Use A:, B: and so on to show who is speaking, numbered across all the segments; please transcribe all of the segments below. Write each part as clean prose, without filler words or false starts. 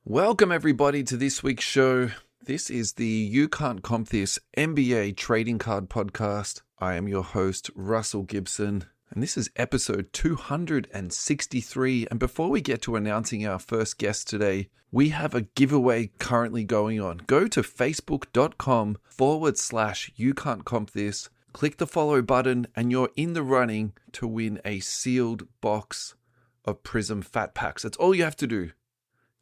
A: Welcome, everybody, to this week's show. This is the You Can't Comp This NBA Trading Card Podcast. I am your host, Russell Gibson, and this is episode 263. And before we get to announcing our first guest today, we have a giveaway currently going on. Go to facebook.com/You Can't Comp This, click the follow button, and you're in the running to win a sealed box of Prism Fat Packs. That's all you have to do.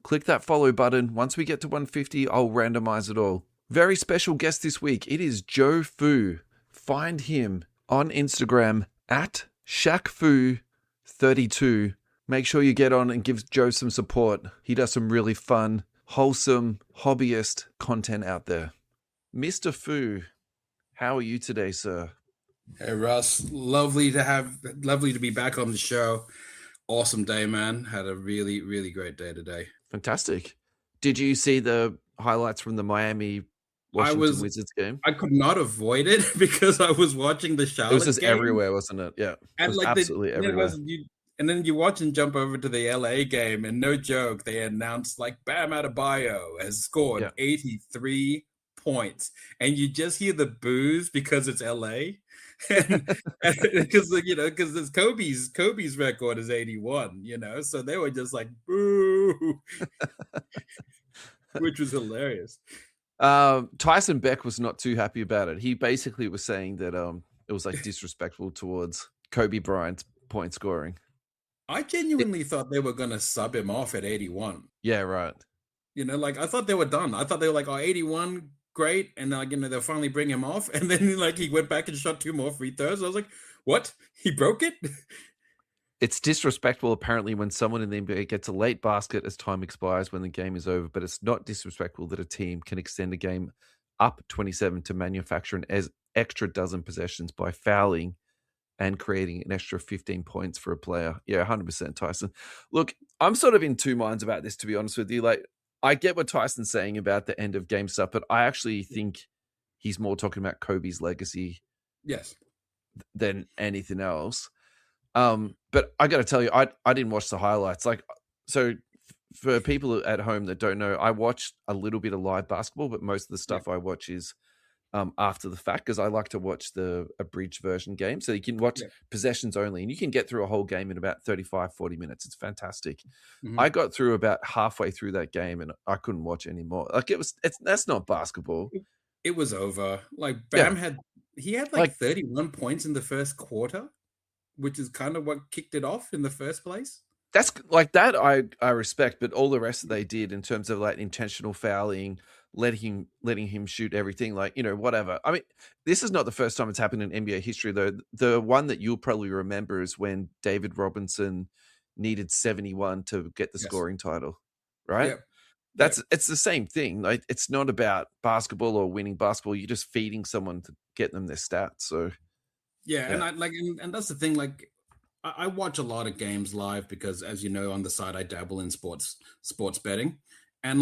A: Click that follow button. Once we get to 150, I'll randomize it all. Very special guest this week. It is Joe Foo. Find him on Instagram at ShaqFoo32. Make sure you get on and give Joe some support. He does some really fun, wholesome, hobbyist content out there. Mr. Foo, how are you today, sir?
B: Hey, Russ. Lovely to be back on the show. Awesome day, man. Had a really, really great day today.
A: Fantastic. Did you see the highlights from the Miami Washington Wizards game?
B: I could not avoid it because I was watching the Charlotte game.
A: It was just everywhere, wasn't it? Yeah. It was absolutely everywhere.
B: And then you watch and jump over to the LA game, and no joke, they announced Bam Adebayo has scored 83 points. And you just hear the boos because it's LA. Because it's Kobe's record is 81, so they were just like boo, which was hilarious.
A: Tyson Beck was not too happy about it. He basically was saying that it was disrespectful towards Kobe Bryant's point scoring.
B: I genuinely thought they were gonna sub him off at 81.
A: Yeah, right.
B: I thought they were done. I thought they were 81. Great, and they'll finally bring him off, and then he went back and shot 2 more free throws. I was like, "What? He broke it?"
A: It's disrespectful apparently when someone in the NBA gets a late basket as time expires when the game is over, but it's not disrespectful that a team can extend a game up 27 to manufacture an extra dozen possessions by fouling and creating an extra 15 points for a player. Yeah, 100%, Tyson. Look, I'm sort of in two minds about this, to be honest with you. I get what Tyson's saying about the end of game stuff, but I actually think he's more talking about Kobe's legacy than anything else. But I got to tell you, I didn't watch the highlights. So for people at home that don't know, I watched a little bit of live basketball, but most of the stuff I watch is after the fact, because I like to watch the abridged version game. So you can watch possessions only, and you can get through a whole game in about 35, 40 minutes. It's fantastic. Mm-hmm. I got through about halfway through that game, and I couldn't watch anymore. That's not basketball.
B: It was over. Bam had 31 points in the first quarter, which is kind of what kicked it off in the first place.
A: That's that I respect, but all the rest they did in terms of intentional fouling, letting him shoot everything, whatever. I mean, this is not the first time it's happened in NBA history, though. The one that you'll probably remember is when David Robinson needed 71 to get the scoring title, right? Yep. It's the same thing. It's not about basketball or winning basketball. You're just feeding someone to get them their stats. So
B: and and that's the thing. I watch a lot of games live because, as you know, on the side I dabble in sports betting, and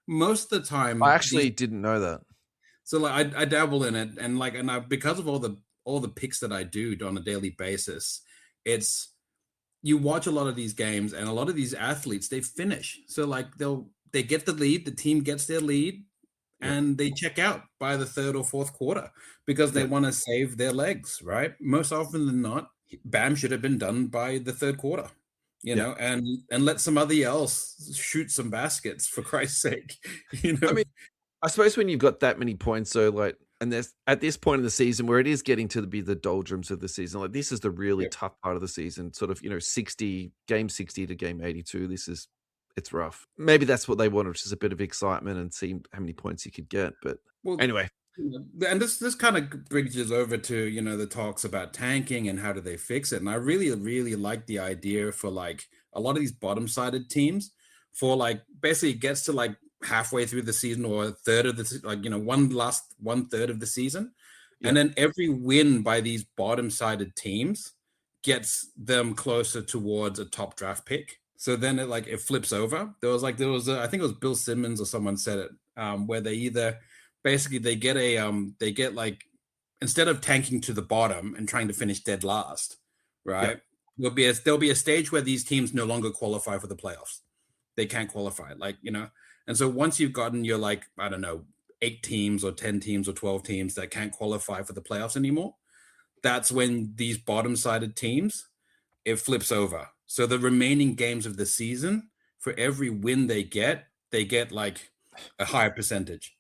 B: most of the time
A: I actually didn't know that.
B: So I dabble in it, and because of all the picks that I do on a daily basis, you watch a lot of these games, and a lot of these athletes, they finish. So they get the lead, the team gets their lead, and they check out by the third or fourth quarter because they want to save their legs, right? Most often than not, Bam should have been done by the third quarter, know, and let somebody else shoot some baskets, for Christ's sake. I
A: mean, I suppose when you've got that many points, so and there's at this point in the season where it is getting to be the doldrums of the season, this is the really tough part of the season, sort of, game 60 to game 82. It's rough. Maybe that's what they wanted, just a bit of excitement and see how many points you could get. But anyway.
B: And this kind of bridges over to, the talks about tanking and how do they fix it. And I really, really like the idea for a lot of these bottom-sided teams for basically it gets to halfway through the season or a third of the, one third of the season. Yeah. And then every win by these bottom-sided teams gets them closer towards a top draft pick. So then it flips over. There was I think it was Bill Simmons or someone said it, where they either basically they get instead of tanking to the bottom and trying to finish dead last, right? Yeah. There'll be a stage where these teams no longer qualify for the playoffs. they can't qualify. Like, and so once you've gotten your, like, I don't know, 8 teams or 10 teams or 12 teams that can't qualify for the playoffs anymore, that's when these bottom-sided teams, it flips over. So the remaining games of the season, for every win they get like a higher percentage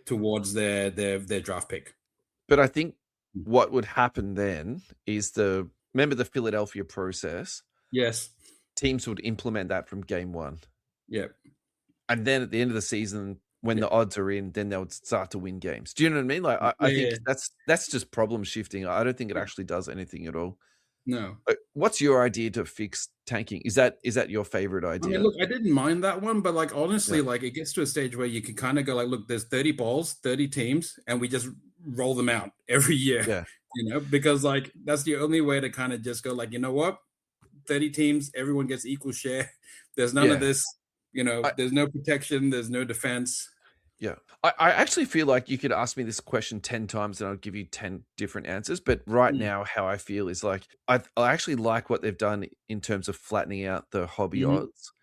B: towards their draft pick.
A: But I think what would happen then is remember the Philadelphia process?
B: Yes.
A: Teams would implement that from game one.
B: Yep.
A: And then at the end of the season, when
B: Yeah.
A: the odds are in, then they'll start to win games. Do you know what I mean? Like, I think
B: Yeah.
A: that's just problem shifting. I don't think it actually does anything at all.
B: No.
A: What's your idea to fix tanking? Is that your favorite
B: I mean,
A: idea?
B: look, I didn't mind that one, but like
A: Yeah.
B: honestly, like it gets to a stage where you can kind of go like, look, there's 30 balls, 30 teams, and we just roll them out every year,
A: Yeah.
B: because like that's the only way to kind of just go like, you know what? 30 teams, everyone gets equal share. There's none of
A: Yeah.
B: this, there's no protection, there's no defense.
A: Yeah. I actually feel like you could ask me this question 10 times and I'll give you 10 different answers. But right
B: Mm.
A: now, how I feel is like I actually like what they've done in terms of flattening out the hobby
B: Mhm.
A: odds.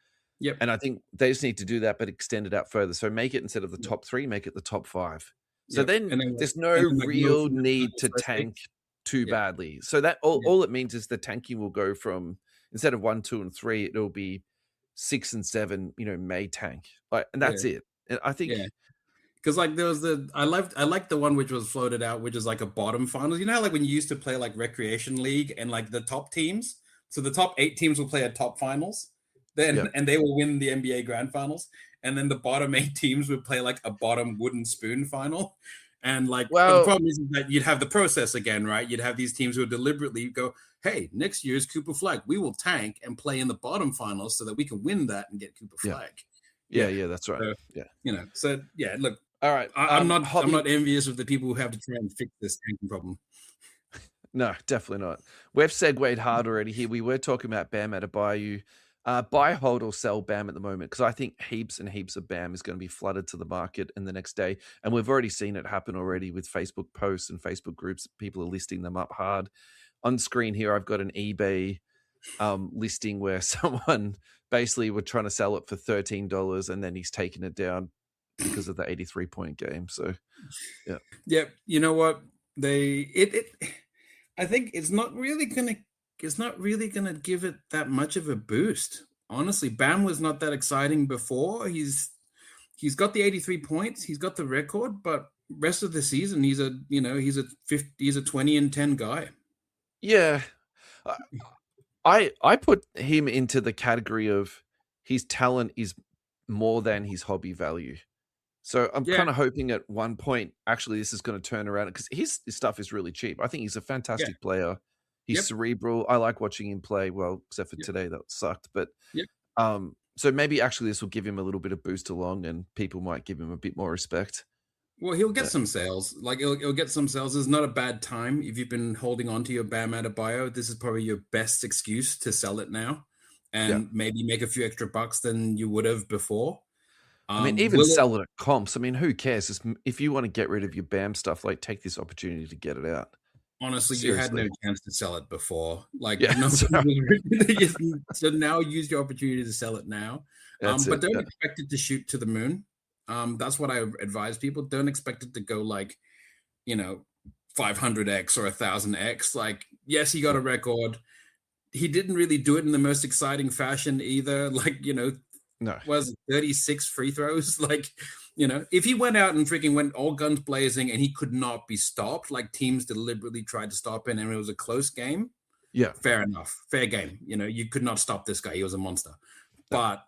B: Yep.
A: And I think they just need to do that, but extend it out further. So make it, instead of the
B: Yep.
A: top 3, make it the top 5. So
B: Yep.
A: then
B: And then
A: there's no
B: like move
A: real
B: from
A: need to
B: first pick.
A: tank too
B: Yep.
A: badly. So that
B: Yeah.
A: all it means is the tanking will go from, instead of 1, 2, and 3, it'll be 6 and 7, may tank. And
B: Yeah.
A: that's it. And I think,
B: Yeah. Because like there was I like the one which was floated out, which is like a bottom finals. You know how like when you used to play like recreation league and like the top teams, so the top 8 teams will play a top finals, then
A: yeah.
B: and they will win the NBA grand finals, and then the bottom 8 teams would play like a bottom wooden spoon final. And like, but the
A: Well,
B: problem is that you'd have the process again, right? You'd have these teams who would deliberately go, "Hey, next year's Cooper Flag, we will tank and play in the bottom finals so that we can win that and get Cooper
A: yeah.
B: Flag."
A: Yeah,
B: Yeah,
A: yeah, that's right.
B: so
A: Yeah.
B: so yeah, look,
A: All right.
B: I'm not
A: Hobby.
B: envious of the people who have to try and fix this tanking problem.
A: No, definitely not. We've segued hard already here. We were talking about Bam Adebayo. Buy, hold, or sell Bam at the moment, because I think heaps and heaps of Bam is going to be flooded to the market in the next day. And we've already seen it happen already with Facebook posts and Facebook groups. People are listing them up hard. On screen here, I've got an eBay listing where someone basically were trying to sell it for $13 and then he's taken it down because of the 83-point game. So, yeah.
B: Yep, you know what? I think it's not really gonna give it that much of a boost. Honestly, Bam was not that exciting before. He's got the 83 points, he's got the record, but rest of the season he's a 20 and 10 guy.
A: Yeah. I put him into the category of his talent is more than his hobby value. So I'm
B: Yeah,
A: kind of hoping at one point, actually, this is going to turn around, because his stuff is really cheap. I think he's a
B: yeah,
A: fantastic player. He's
B: yep,
A: cerebral. I like watching him play. Well, except for
B: yep,
A: today, that sucked. But
B: yep.
A: so maybe actually this will give him a little bit of boost along, and people might give him a bit more respect.
B: Well, he'll get
A: But
B: some sales. Like he'll get some sales. It's not a bad time if you've been holding on to your Bam Adebayo. This is probably your best excuse to sell it now,
A: yeah,
B: and maybe make a few extra bucks than you would have before.
A: I mean, even
B: Will it?
A: sell it at comps. I mean, who cares? If you want to get rid of your BAM stuff, like, take this opportunity to get it out.
B: Honestly, you had
A: Seriously.
B: no chance to sell it before. Like
A: Yeah,
B: no,
A: so
B: so now use your opportunity to sell it now.
A: that's
B: But
A: it.
B: don't
A: Yeah.
B: expect it to shoot to the moon. That's what I advise people. Don't expect it to go like, you know, 500x or 1000x. Like, yes, he got
A: Yeah.
B: a record. He didn't really do it in the most exciting fashion either. Like,
A: No.
B: was 36 free throws. Like, if he went out and freaking went all guns blazing and he could not be stopped, like teams deliberately tried to stop him and it was a close game,
A: Yeah.
B: fair enough. Fair game. You could not stop this guy. He was a monster.
A: No.
B: But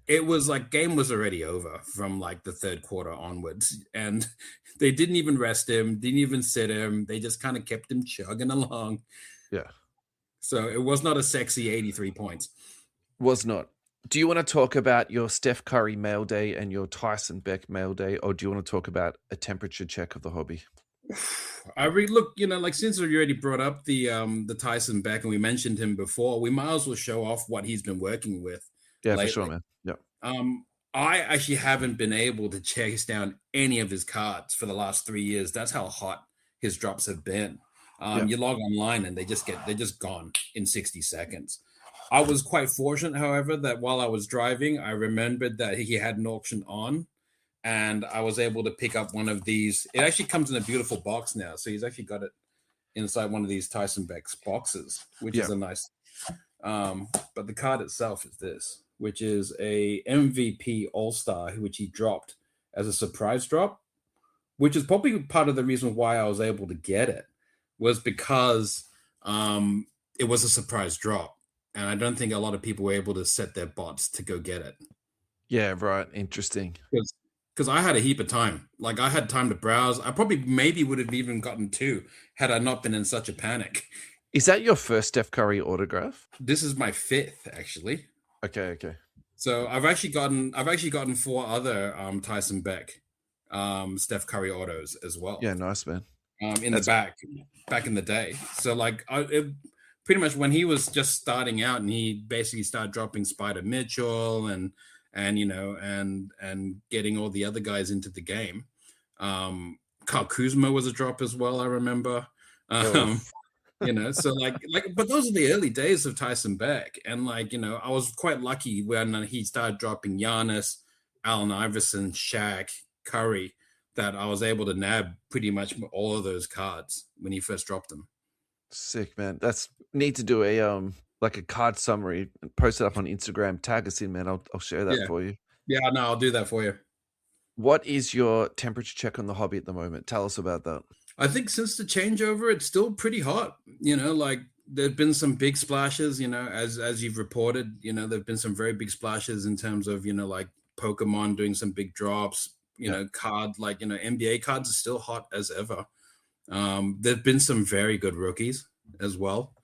B: it was like game was already over from like the third quarter onwards. And they didn't even rest him, didn't even sit him. They just kind of kept him chugging along.
A: Yeah.
B: So it was not a sexy 83 points.
A: Was not. Do you want to talk about your Steph Curry mail day and your Tyson Beck mail day, or do you want to talk about a temperature check of the hobby?
B: I look, like since we already brought up the Tyson Beck and we mentioned him before, we might as well show off what he's been working with
A: Yeah, for sure,
B: lately.
A: man. Yeah.
B: I actually haven't been able to chase down any of his cards for the last 3 years. That's how hot his drops have been.
A: Yeah.
B: You log online and they're just gone in 60 seconds. I was quite fortunate, however, that while I was driving, I remembered that he had an auction on, and I was able to pick up one of these. It actually comes in a beautiful box now, so he's actually got it inside one of these Tyson Beck's boxes, which is
A: Yeah.
B: a nice. But the card itself is this, which is a MVP All Star, which he dropped as a surprise drop, which is probably part of the reason why I was able to get it, was because it was a surprise drop, and I don't think a lot of people were able to set their bots to go get it
A: Yeah, right. Interesting.
B: because I had a heap of time. Like I had time to browse. I probably maybe would have even gotten two had I not been in such a panic.
A: Is that your first Steph Curry autograph?
B: This is my fifth actually.
A: Okay, okay.
B: So I've actually gotten four other Tyson Beck Steph Curry autos as well.
A: Yeah, nice, man.
B: In the
A: That's
B: back in the day. So like pretty much when he was just starting out and he basically started dropping Spider Mitchell and and getting all the other guys into the game. Kyle Kuzma was a drop as well, I remember.
A: oh,
B: Um, so but those are the early days of Tyson Beck. And I was quite lucky when he started dropping Giannis, Allen Iverson, Shaq, Curry, that I was able to nab pretty much all of those cards when he first dropped them.
A: sick, man. That's need to do a like a card summary and post it up on Instagram. Tag us in, man. I'll share that
B: Yeah.
A: for you.
B: Yeah, no, I'll do that for you.
A: What is your temperature check on the hobby at the moment? Tell us about that.
B: I think since the changeover, it's still pretty hot. Like there've been some big splashes, as you've reported, there've been some very big splashes in terms of, like Pokemon doing some big drops,
A: Yeah.
B: NBA cards are still hot as ever. There've been some very good rookies as well,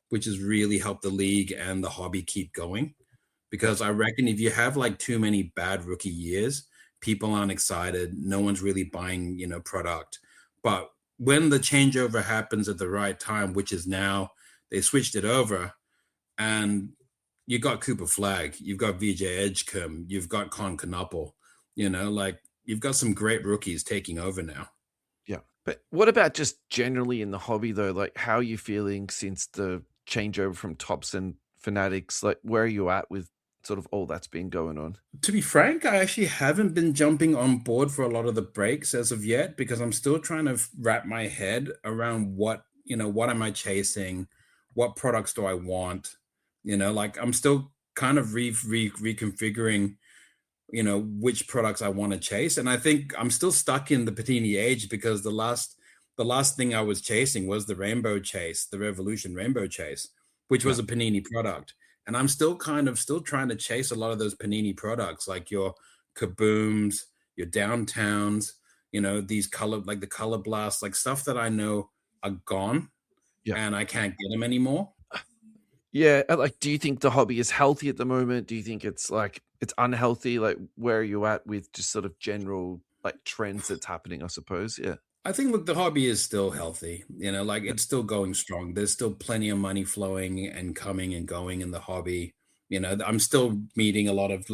B: which has really helped the league and the hobby keep going.
A: Yeah.
B: Because I reckon if you have like too many bad rookie years, people aren't excited. No one's really buying, product. But when the changeover happens at the right time, which is now, they switched it over, and you got Cooper Flag, you've got VJ Edgecombe, you've got Kon Knueppel, you've got some great rookies taking over now.
A: Yeah. But what about just generally in the hobby though? Like how are you feeling since the changeover from tops and fanatics? Like where are you at with sort of all that's been going on?
B: To be frank, I actually haven't been jumping on board for a lot of the breaks as of yet because I'm still trying to wrap my head around what am I chasing? What products do I want? I'm still kind of reconfiguring, which products I want to chase. And I think I'm still stuck in the Patini age because the last thing I was chasing was the Rainbow Chase, the Revolution Rainbow Chase, which
A: Yeah.
B: was a Panini product. And I'm still trying to chase a lot of those Panini products, like your Kabooms, your Downtowns, these the Color Blasts, like stuff that I know are gone
A: Yeah.
B: and I can't get them anymore.
A: Yeah. Like, do you think the hobby is healthy at the moment? Do you think it's like it's unhealthy? Like, where are you at with just sort of general like trends that's happening? I suppose. Yeah.
B: I think look, the hobby is still healthy.
A: Yeah.
B: It's still going strong. There's still plenty of money flowing and coming and going in the hobby. I'm still meeting a lot of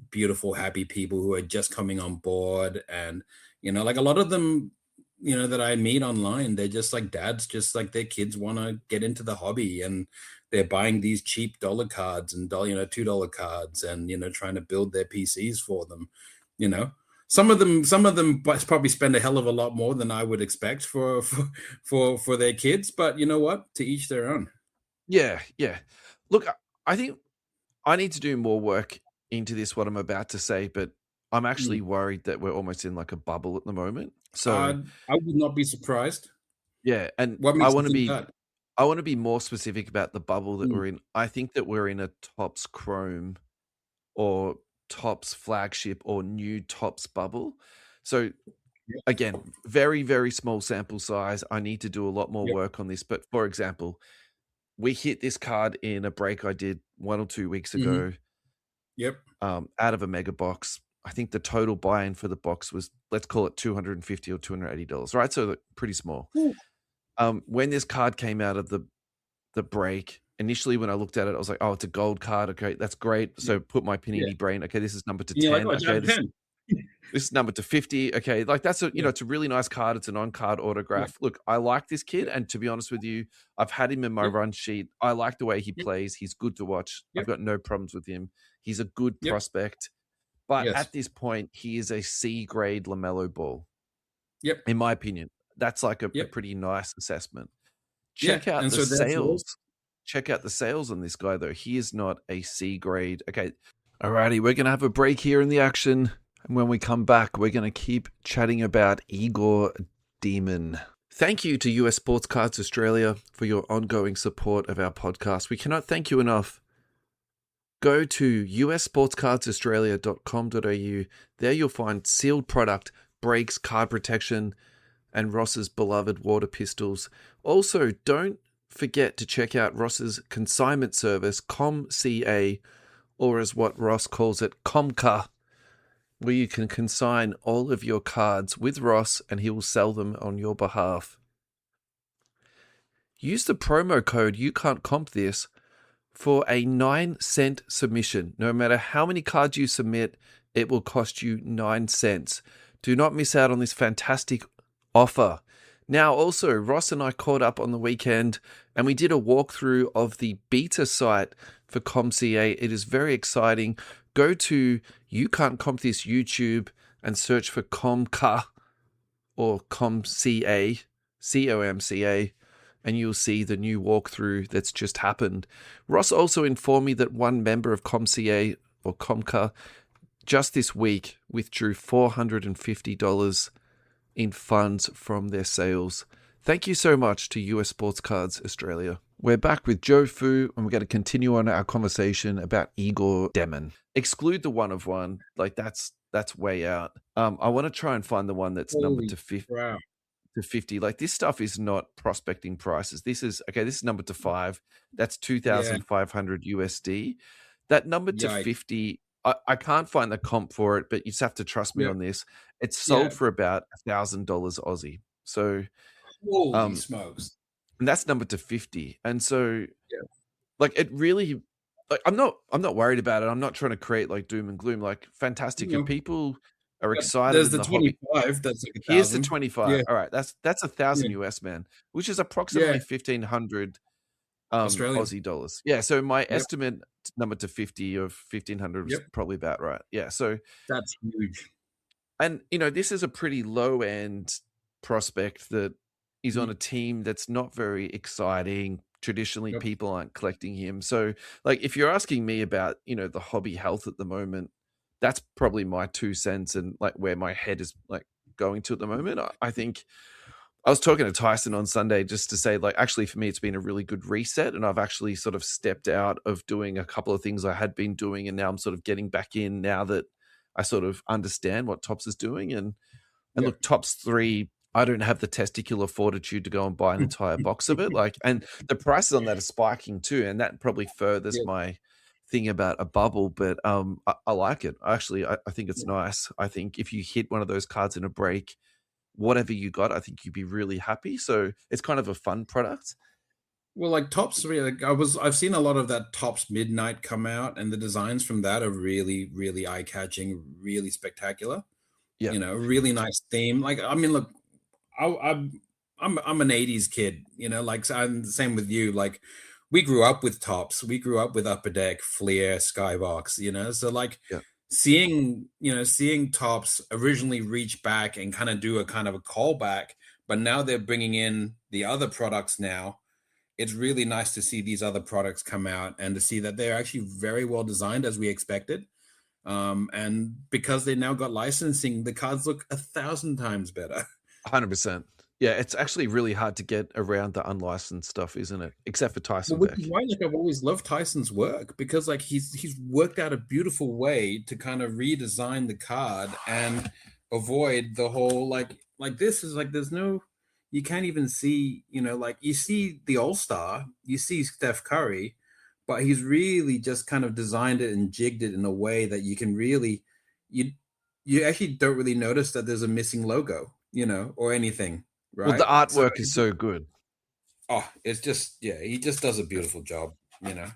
B: beautiful, happy people who are just coming on board, and like a lot of them, that I meet online, they're just like dads, just like their kids want to get into the hobby, and they're buying these cheap dollar cards and $2 cards, and trying to build their PCs for them. You know, some of them probably spend a hell of a lot more than I would expect for their kids, but you know what? To each their own.
A: Yeah. Yeah. Look, I think I need to do more work into this, what I'm about to say, but I'm actually
B: Mm.
A: worried that we're almost in like a bubble at the moment. So
B: Uh, I would not be surprised.
A: yeah, and
B: What makes you think that?
A: I want to be more specific about the bubble that
B: Mm.
A: we're in. I think that we're in a Tops Chrome or Tops flagship or new Tops bubble. So
B: Yep.
A: again, very, very small sample size. I need to do a lot more
B: Yep.
A: work on this. But for example, we hit this card in a break I did 1 or 2 weeks
B: Mhm.
A: ago,
B: Yep.
A: out of a mega box. I think the total buy-in for the box was, let's call it $250 or $280, right? So like, pretty small.
B: Ooh.
A: When this card came out of the break, initially when I looked at it, I was like, "Oh, it's a gold card. Okay, that's great."
B: Yeah.
A: So put my
B: Yeah.
A: Panini brain. Okay, this is number to
B: And you're like,
A: 10.
B: "Oh, it's
A: Okay,
B: out of
A: this
B: 10."
A: This is numbered to 50. Okay, like that's a
B: Yeah.
A: it's a really nice card. It's an on-card
B: Yep.
A: autograph. Look, I like this kid,
B: Yep.
A: and to be honest with you, I've had him in my
B: Yep.
A: run sheet. I like the way he
B: Yep.
A: plays. He's good to watch. I've
B: Yep.
A: got no problems with him. He's a good
B: Yep.
A: prospect, but
B: Yes.
A: at this point, he is a C grade LaMelo Ball,
B: Yep.
A: in my opinion. That's like a
B: Yep.
A: pretty nice assessment.
B: Yeah.
A: Check out
B: And
A: the
B: so therefore,
A: sales. Check out the sales on this guy, though. He is not a C grade. Okay. Alrighty, we're going to have a break here in the action. And when we come back, we're going to keep chatting about Igor Demon. Thank you to US Sports Cards Australia for your ongoing support of our podcast. We cannot thank you enough. Go to ussportscardsaustralia.com.au. There you'll find sealed product, brakes, card protection, and Ross's beloved water pistols. Also, don't forget to check out Ross's consignment service, ComCA, or as what Ross calls it, Comca, where you can consign all of your cards with Ross and he will sell them on your behalf. Use the promo code You Can't Comp This for a 9-cent submission. No matter how many cards you submit, it will cost you 9 cents. Do not miss out on this fantastic offer. Now, also, Ross and I caught up on the weekend and we did a walkthrough of the beta site for ComCA. It is very exciting. Go to You Can't Comp This YouTube and search for Comca or ComCA, COMCA, and you'll see the new walkthrough that's just happened. Ross also informed me that one member of ComCA or Comca just this week withdrew $450 in funds from their sales. Thank you so much to US Sports Cards Australia. We're back with Joe Foo, and we're going to continue on our conversation about Igor Demon. Exclude the one of one, like that's way out. I want to try and find the one that's numbered
B: holy
A: to 50.
B: crap.
A: To 50. Like this stuff is not prospecting prices. This is numbered to 5. That's
B: Yeah.
A: 2,500 USD. That number to
B: Yikes.
A: 50, I can't find the comp for it, but you just have to trust me
B: Yeah.
A: on this. It's
B: Yeah.
A: sold for about $1,000 Aussie. So
B: Holy smokes.
A: and that's numbered to 50. And so
B: Yeah.
A: like it really, like I'm not worried about it. I'm not trying to create like doom and gloom. Like fantastic.
B: You
A: If
B: know,
A: people are
B: but
A: excited
B: there's
A: in
B: the
A: the hobby,
B: 25, that's like
A: here's the
B: 1,000.
A: 25.
B: Yeah.
A: All right, that's 1,000
B: Yeah.
A: US, man, which is
B: Yeah.
A: approximately 1,500
B: Australian.
A: Aussie dollars. Yeah, so my
B: Yep.
A: estimate number to 50 of 1,500 was
B: Yep.
A: probably about right. Yeah, so
B: That's huge.
A: and this is a pretty low end prospect that is on a team that's not very exciting. Traditionally,
B: Yep.
A: people aren't collecting him. So, like, if you're asking me about, the hobby health at the moment, that's probably my 2 cents and like where my head is like going to at the moment. I think I was talking to Tyson on Sunday just to say, like, actually, for me, it's been a really good reset. And I've actually sort of stepped out of doing a couple of things I had been doing. And now I'm sort of getting back in now that I sort of understand what Tops is doing. And
B: Yep.
A: look, Tops 3, I don't have the testicular fortitude to go and buy an entire box of it. Like, and the prices on that are spiking too. And that probably furthers
B: Yeah.
A: my thing about a bubble. But I like it. Actually, I think it's nice. I think if you hit one of those cards in a break, whatever you got, I think you'd be really happy. So it's kind of a fun product.
B: Well, like Tops 3, like I've seen a lot of that Tops Midnight come out, and the designs from that are really, really eye-catching, really spectacular.
A: Yeah.
B: Really nice theme. Like, I mean, look, I'm an 80s kid, like I'm the same with you. Like we grew up with Tops, we grew up with Upper Deck, Fleer, Skybox, so like
A: Yeah.
B: seeing Tops originally reach back and kind of do a kind of a callback, but now they're bringing in the other products now. It's really nice to see these other products come out and to see that they're actually very well designed as we expected. And because they now got licensing, the cards look 1,000 times better.
A: 100%. Yeah, it's actually really hard to get around the unlicensed stuff, isn't it? Except for Tyson
B: Which
A: Beck.
B: is why, like, I've always loved Tyson's work, because like he's worked out a beautiful way to kind of redesign the card and avoid the whole like this is like there's no, you can't even see, like you see the All-Star, you see Steph Curry, but he's really just kind of designed it and jigged it in a way that you can really you actually don't really notice that there's a missing logo, or anything,
A: Well, the
B: right? So
A: artwork is so good.
B: it's just, yeah, he just does a beautiful job,
A: Yeah.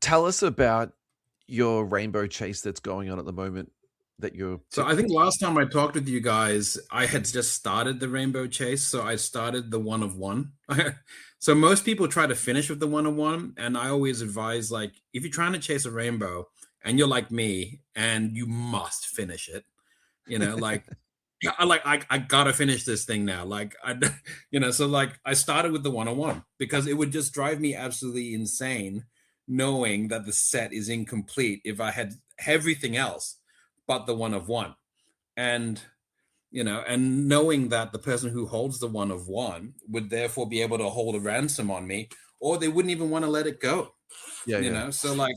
A: Tell us about your rainbow chase that's going on at the moment. that you're
B: So I think last time I talked with you guys, I had just started the rainbow chase. So I started the one of one. So most people try to finish with the one of one. And I always advise, like, if you're trying to chase a rainbow and you're like me and you must finish it, like, yeah, I gotta finish this thing now. Like so like I started with the one on one because it would just drive me absolutely insane knowing that the set is incomplete if I had everything else but the one of one. And and knowing that the person who holds the one of one would therefore be able to hold a ransom on me, or they wouldn't even want to let it go.
A: yeah.
B: So like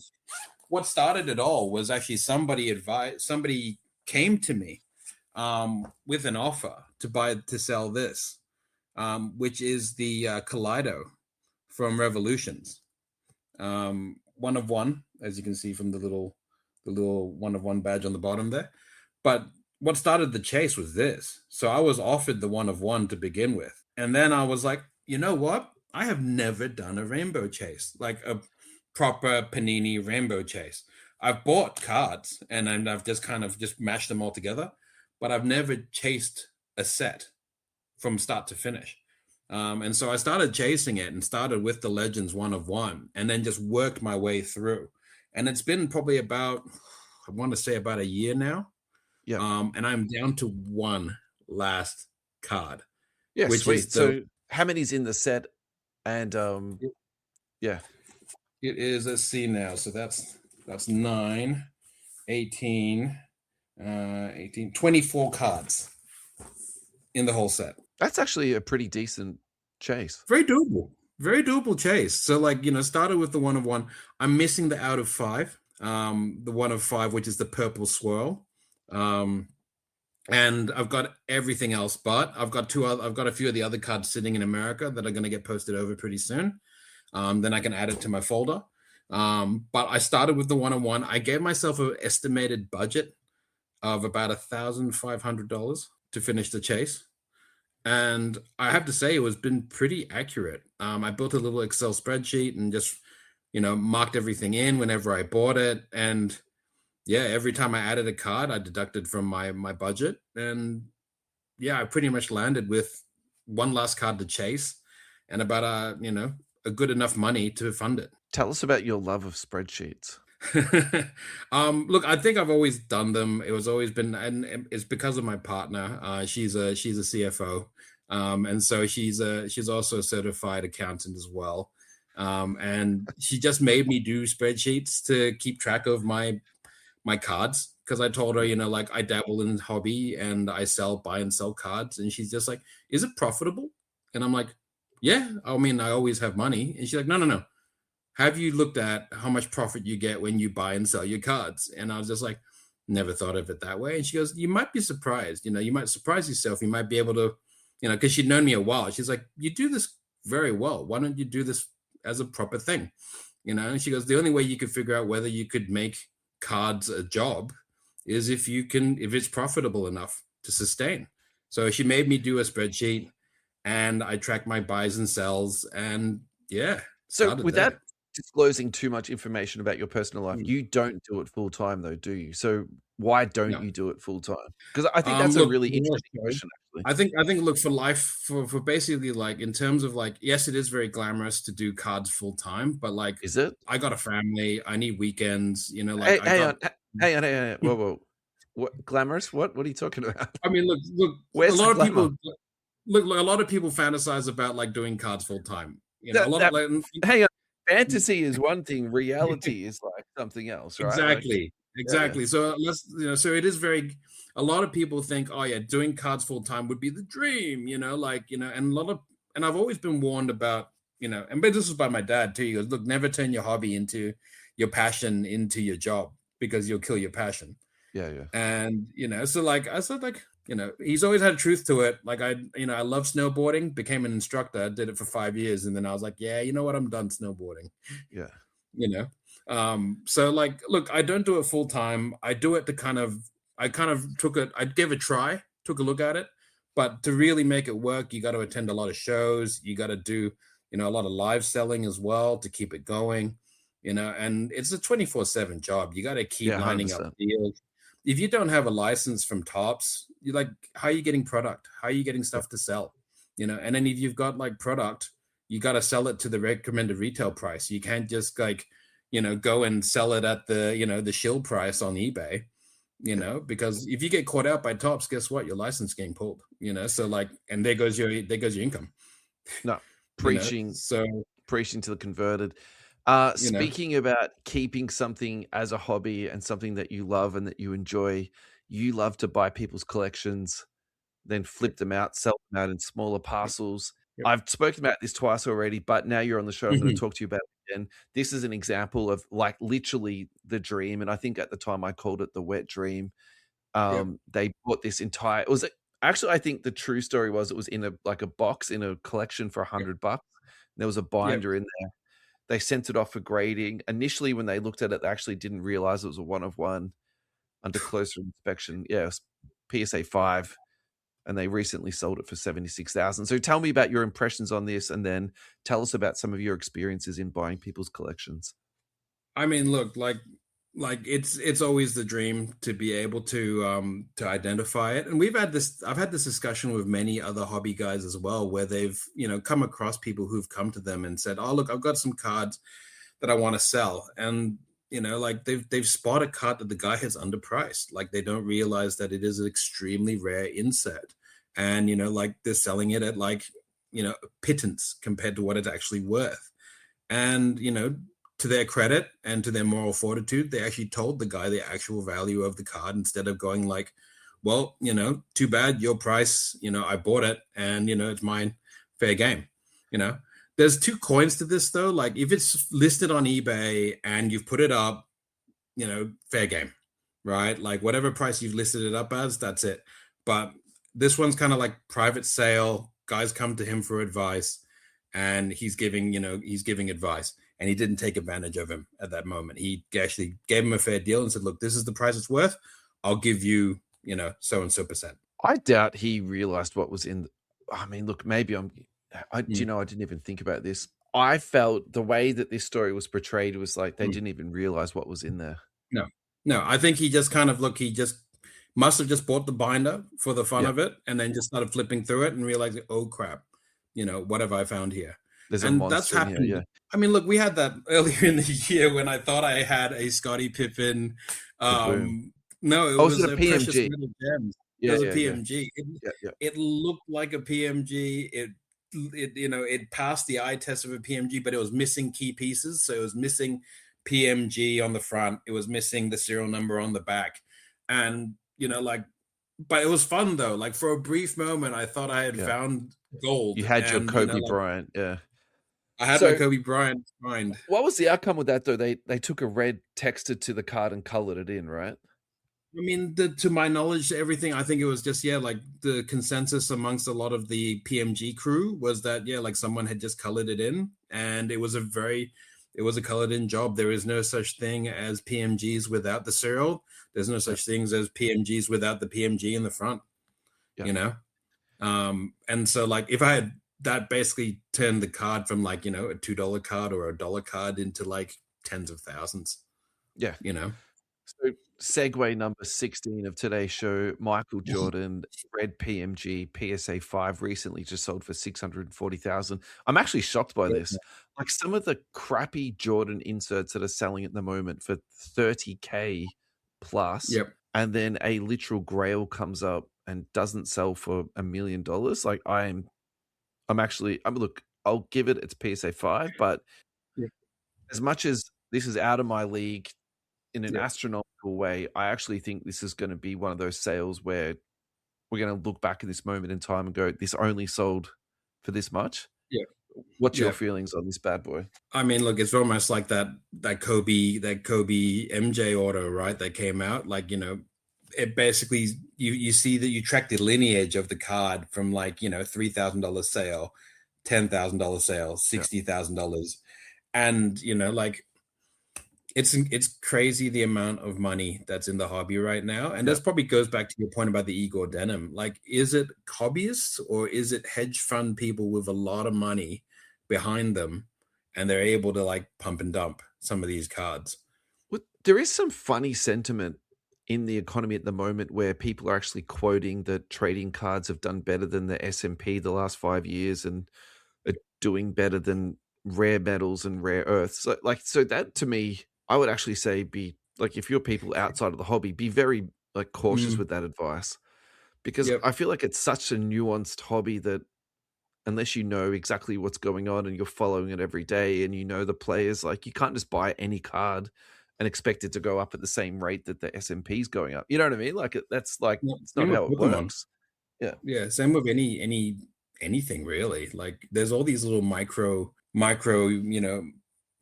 B: what started it all was actually somebody came to me with an offer to sell this, which is the Kaleido from Revolutions, one of one, as you can see from the little one of one badge on the bottom there. But what started the chase was this. So I was offered the one of one to begin with, and then I was like, you know what? I have never done a rainbow chase, like a proper Panini rainbow chase. I've bought cards and I've just kind of just mashed them all together, but I've never chased a set from start to finish. And so I started chasing it and started with the Legends one of one and then just worked my way through. And it's been probably about, I want to say about a year now.
A: Yeah.
B: And I'm down to one last card,
A: Yeah,
B: which
A: sweet.
B: is the,
A: So how many's in the set? And yeah.
B: it is, let's see now. So that's 9, 18, 18, 24 cards in the whole set.
A: That's actually a pretty decent chase.
B: Very doable. Very doable chase. So like, started with the one of one. I'm missing the out of 5. The one of 5, which is the purple swirl. And I've got everything else, but I've got a few of the other cards sitting in America that are going to get posted over pretty soon. Then I can add it to my folder. But I started with the one on one. I gave myself an estimated budget of about $1,500 to finish the chase. And I have to say, it was been pretty accurate. I built a little Excel spreadsheet and just, marked everything in whenever I bought it. And yeah, every time I added a card, I deducted from my budget. And yeah, I pretty much landed with one last card to chase and about a good enough money to fund it.
A: Tell us about your love of spreadsheets.
B: Look, I think I've always done them. It was always been, and it's because of my partner. She's a CFO, and so she's also a certified accountant as well. And she just made me do spreadsheets to keep track of my cards, because I told her, like, I dabble in hobby and I buy and sell cards, and she's just like, "Is it profitable?" And I'm like, "Yeah, I mean, I always have money." And she's like, "No. Have you looked at how much profit you get when you buy and sell your cards?" And I was just like, never thought of it that way. And she goes, "You might be surprised. You might surprise yourself. You might be able to, because she'd known me a while. She's like, you do this very well. Why don't you do this as a proper thing?" And she goes, "The only way you could figure out whether you could make cards a job is if it's profitable enough to sustain." So she made me do a spreadsheet and I track my buys and sells, and yeah.
A: So without disclosing too much information about your personal life, you don't do it full time though, do you? So why don't you do it full time? Because I think that's a really interesting question, actually.
B: I think look, for life, for basically, like, in terms of, like, yes, it is very glamorous to do cards full time, but like,
A: is it?
B: I got a family, I need weekends,
A: Like, hang on. Whoa. What glamorous? What are you talking about?
B: I mean, look,
A: Where's
B: a lot of people fantasize about, like, doing cards full time.
A: Hang on. Fantasy is one thing, reality is like something else, right?
B: Exactly.
A: Yeah.
B: So so it is a lot of people think, oh yeah, doing cards full time would be the dream, and I've always been warned about, but this was by my dad too. He goes, "Look, never turn your hobby into your passion into your job, because you'll kill your passion."
A: Yeah.
B: And, so like, I said, like, he's always had truth to it. Like, I love snowboarding, became an instructor, did it for 5 years. And then I was like, yeah, you know what? I'm done snowboarding.
A: Yeah.
B: So like, look, I don't do it full time. I do it I gave a try, took a look at it, but to really make it work, you got to attend a lot of shows. You got to do, a lot of live selling as well to keep it going, and it's a 24/7 job. You got to keep lining up deals. if you don't have a license from Tops, you like, how are you getting product? How are you getting
A: Yeah.
B: stuff to sell? And then if you've got like product, you got to sell it to the recommended retail price. You can't just like, go and sell it at the shill price on eBay,
A: Yeah.
B: because if you get caught out by Tops, guess what? Your license getting pulled, so like, and there goes your income,
A: No, preaching
B: so,
A: preaching to the converted.
B: you know,
A: Speaking about keeping something as a hobby and something that you love and that you love to buy people's collections, then
B: yep,
A: flip them out, sell them out in smaller
B: yep,
A: parcels.
B: yep.
A: I've spoken about this twice already, but now you're on the show, I'm gonna
B: Mhm.
A: talk to you about it again. This is an example of, like, literally the dream, and I think at the time I called it the wet dream.
B: Yep,
A: They bought this entire it was actually, I think the true story was it was in a like, a box in a collection for
B: yep,
A: $100. There was a
B: yep.
A: binder in there. They sent it off for grading. Initially, when they looked at it, they actually didn't realize it was a one of one. Under closer inspection, yeah, it was PSA 5, and they recently sold it for 76,000. So tell me about your impressions on this, and then tell us about some of your experiences in buying people's collections.
B: I mean, look, like it's always the dream to be able to identify it. And I've had this discussion with many other hobby guys as well, where they've, come across people who've come to them and said, "Oh, look, I've got some cards that I want to sell." And like they've spotted a card that the guy has underpriced. Like they don't realize that it is an extremely rare insert. And like they're selling it at like, a pittance compared to what it's actually worth. And, to their credit and to their moral fortitude, they actually told the guy the actual value of the card instead of going like, well, too bad, your price, I bought it and, it's mine, fair game. You know, there's two coins to this though. Like if it's listed on eBay and you've put it up, fair game, right? Like whatever price you've listed it up as, that's it. But this one's kind of like private sale. Guys come to him for advice, and he's giving advice, and he didn't take advantage of him at that moment. He actually gave him a fair deal and said, "Look, this is the price it's worth. I'll give you, so and so percent."
A: I doubt he realized what was in I mean, look, maybe
B: Mm,
A: I didn't even think about this. I felt the way that this story was portrayed was like they
B: mm.
A: didn't even realize what was in there.
B: No, no. I think he just kind of look. He just must have just bought the binder for the fun
A: Yeah,
B: of it, and then just started flipping through it and realized, oh crap, what have I found here?
A: there's a
B: And that's
A: monster in here,
B: happened.
A: yeah.
B: I mean, look, we had that earlier in the year when I thought I had a Scottie Pippen.
A: Kaboom.
B: Um, no, it
A: Oh, is it
B: was
A: a
B: a precious
A: PMG?
B: little gems. It
A: Yeah,
B: was a
A: yeah, yeah.
B: PMG. It,
A: Yeah, yeah,
B: it looked like a PMG. It passed the eye test of a PMG, but it was missing key pieces. So it was missing PMG on the front. It was missing the serial number on the back. And, like, but it was fun though. Like for a brief moment, I thought I had
A: yeah.
B: found
A: You
B: gold.
A: had your
B: And,
A: Kobe
B: like
A: Bryant, yeah.
B: I had my
A: So,
B: Kobe Bryant find.
A: what was the outcome with that though? They took a red texture to the card and colored it in, right?
B: I mean, to my knowledge, everything, I think it was just, yeah, like the consensus amongst a lot of the PMG crew was that, yeah, like someone had just colored it in, and it was a colored in job. There is no such thing as PMGs without the serial. There's no
A: Yeah,
B: such things as PMGs without the PMG in the front,
A: yeah,
B: you know? And so like if I had that basically turned the card from like, a $2 card or a dollar card into like tens of thousands,
A: yeah.
B: you know?
A: So, segue number 16 of today's show, Michael Jordan, red PMG PSA 5 recently just sold for 640,000. I'm actually shocked by this. Like some of the crappy Jordan inserts that are selling at the moment for 30K plus,
B: Yep.
A: and then a literal grail comes up and doesn't sell for $1 million. Like look, I'll give it its PSA 5, but
B: Yep.
A: as much as this is out of my league in an
B: Yep.
A: astronomical way, I actually think this is gonna be one of those sales where we're gonna look back at this moment in time and go, "This only sold for this much."
B: Yep.
A: What's your
B: Yep.
A: feelings on this bad boy?
B: I mean, look, it's almost like that Kobe MJ order, right? That came out. Like, it basically you see that you track the lineage of the card from like, $3,000 sale, $10,000 sale,
A: Yeah,
B: $60,000. And, like it's crazy the amount of money that's in the hobby right now. And
A: yeah.
B: this probably goes back to your point about the Igor denim. Like, is it hobbyists or is it hedge fund people with a lot of money behind them and they're able to like pump and dump some of these cards?
A: Well, there is some funny sentiment in the economy at the moment where people are actually quoting that trading cards have done better than the S&P the last 5 years and are doing better than rare metals and rare earths. So that to me, I would actually say be like if you're people outside of the hobby, be very like cautious
B: Mm,
A: with that advice because
B: yep.
A: I feel like it's such a nuanced hobby that unless you know exactly what's going on and you're following it every day and you know the players, like you can't just buy any card and expect it to go up at the same rate that the S&P is going up. You know what I mean? Like that's like
B: Yep.
A: it's not
B: Same with
A: how it
B: Pokemon.
A: works. Yeah.
B: Yeah, same with anything really. Like there's all these little micro,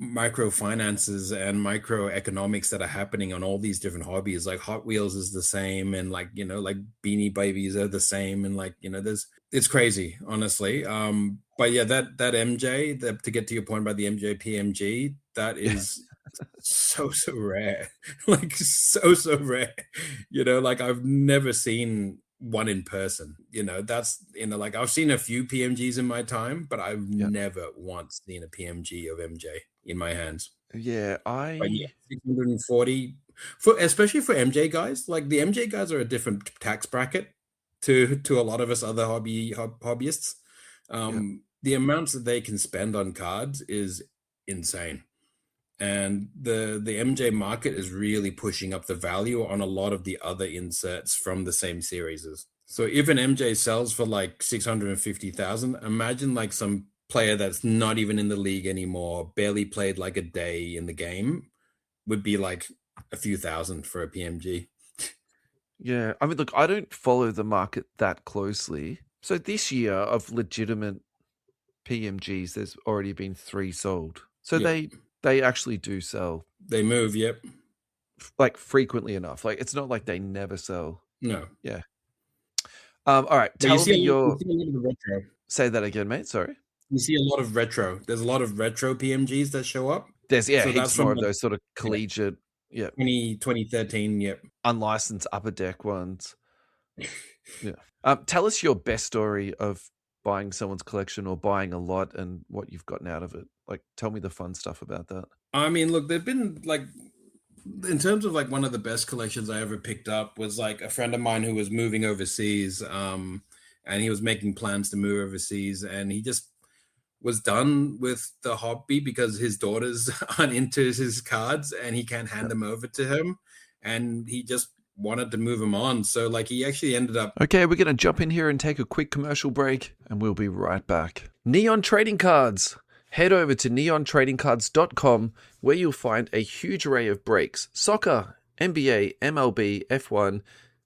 B: micro finances and micro economics that are happening on all these different hobbies. Like Hot Wheels is the same, and like like Beanie Babies are the same, and like there's it's crazy, honestly. But yeah, that MJ, to get to your point about the MJ PMG, that
A: Yeah.
B: is so rare, like so rare. Like I've never seen one in person. That's like I've seen a few PMGs in my time, but I've
A: Yeah.
B: never once seen a PMG of MJ in my hands.
A: Yeah,
B: But yeah,
A: I
B: 640 for especially for MJ guys. Like the MJ guys are a different tax bracket to a lot of us other hobbyists.
A: yeah.
B: The amounts that they can spend on cards is insane. And the MJ market is really pushing up the value on a lot of the other inserts from the same series. So if an MJ sells for like 650,000, imagine like some player that's not even in the league anymore, barely played like a day in the game, would be like a few thousand for a PMG.
A: Yeah. I mean, look, I don't follow the market that closely. So this year of legitimate PMGs, there's already been 3 sold. So
B: Yep.
A: they actually do sell
B: They move, yep.
A: like frequently enough. Like it's not like they never sell.
B: No.
A: Yeah. All right.
B: But you
A: Tell
B: see
A: me
B: you
A: your
B: see a lot of retro.
A: say that again, mate. Sorry.
B: You see a lot of retro. There's a lot of retro PMGs that show up.
A: There's
B: So that's
A: heaps
B: from
A: more of
B: like
A: those sort of
B: yeah,
A: collegiate, yeah,
B: 2013, yep.
A: unlicensed upper deck ones. Yeah. Tell us your best story of buying someone's collection or buying a lot and what you've gotten out of it. Like, tell me the fun stuff about that.
B: I mean, look, they've been like in terms of like one of the best collections I ever picked up was like a friend of mine who was moving overseas, and he was making plans to move overseas, and he just was done with the hobby because his daughters aren't into his cards and he can't hand
A: Yeah.
B: them over to him, and he just wanted to move them on. So like he actually ended up.
A: Okay, we're going to jump in here and take a quick commercial break, and we'll be right back. Neon Trading Cards. Head over to neontradingcards.com where you'll find a huge array of breaks: soccer, NBA, MLB, F1,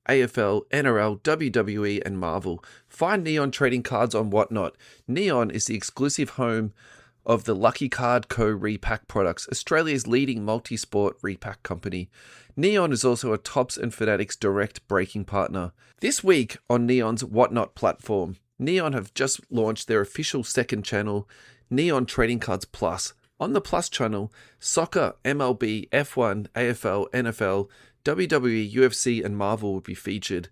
A: AFL, NRL, WWE, and Marvel. Find Neon Trading Cards on Whatnot. Neon is the exclusive home of the Lucky Card Co. Repack products, Australia's leading multi-sport repack company. Neon is also a Topps and Fanatics direct breaking partner. This week on Neon's Whatnot platform, Neon have just launched their official second channel, Neon Trading Cards Plus. On the Plus channel, soccer, MLB, F1, AFL, NFL, WWE, UFC, and Marvel will be featured.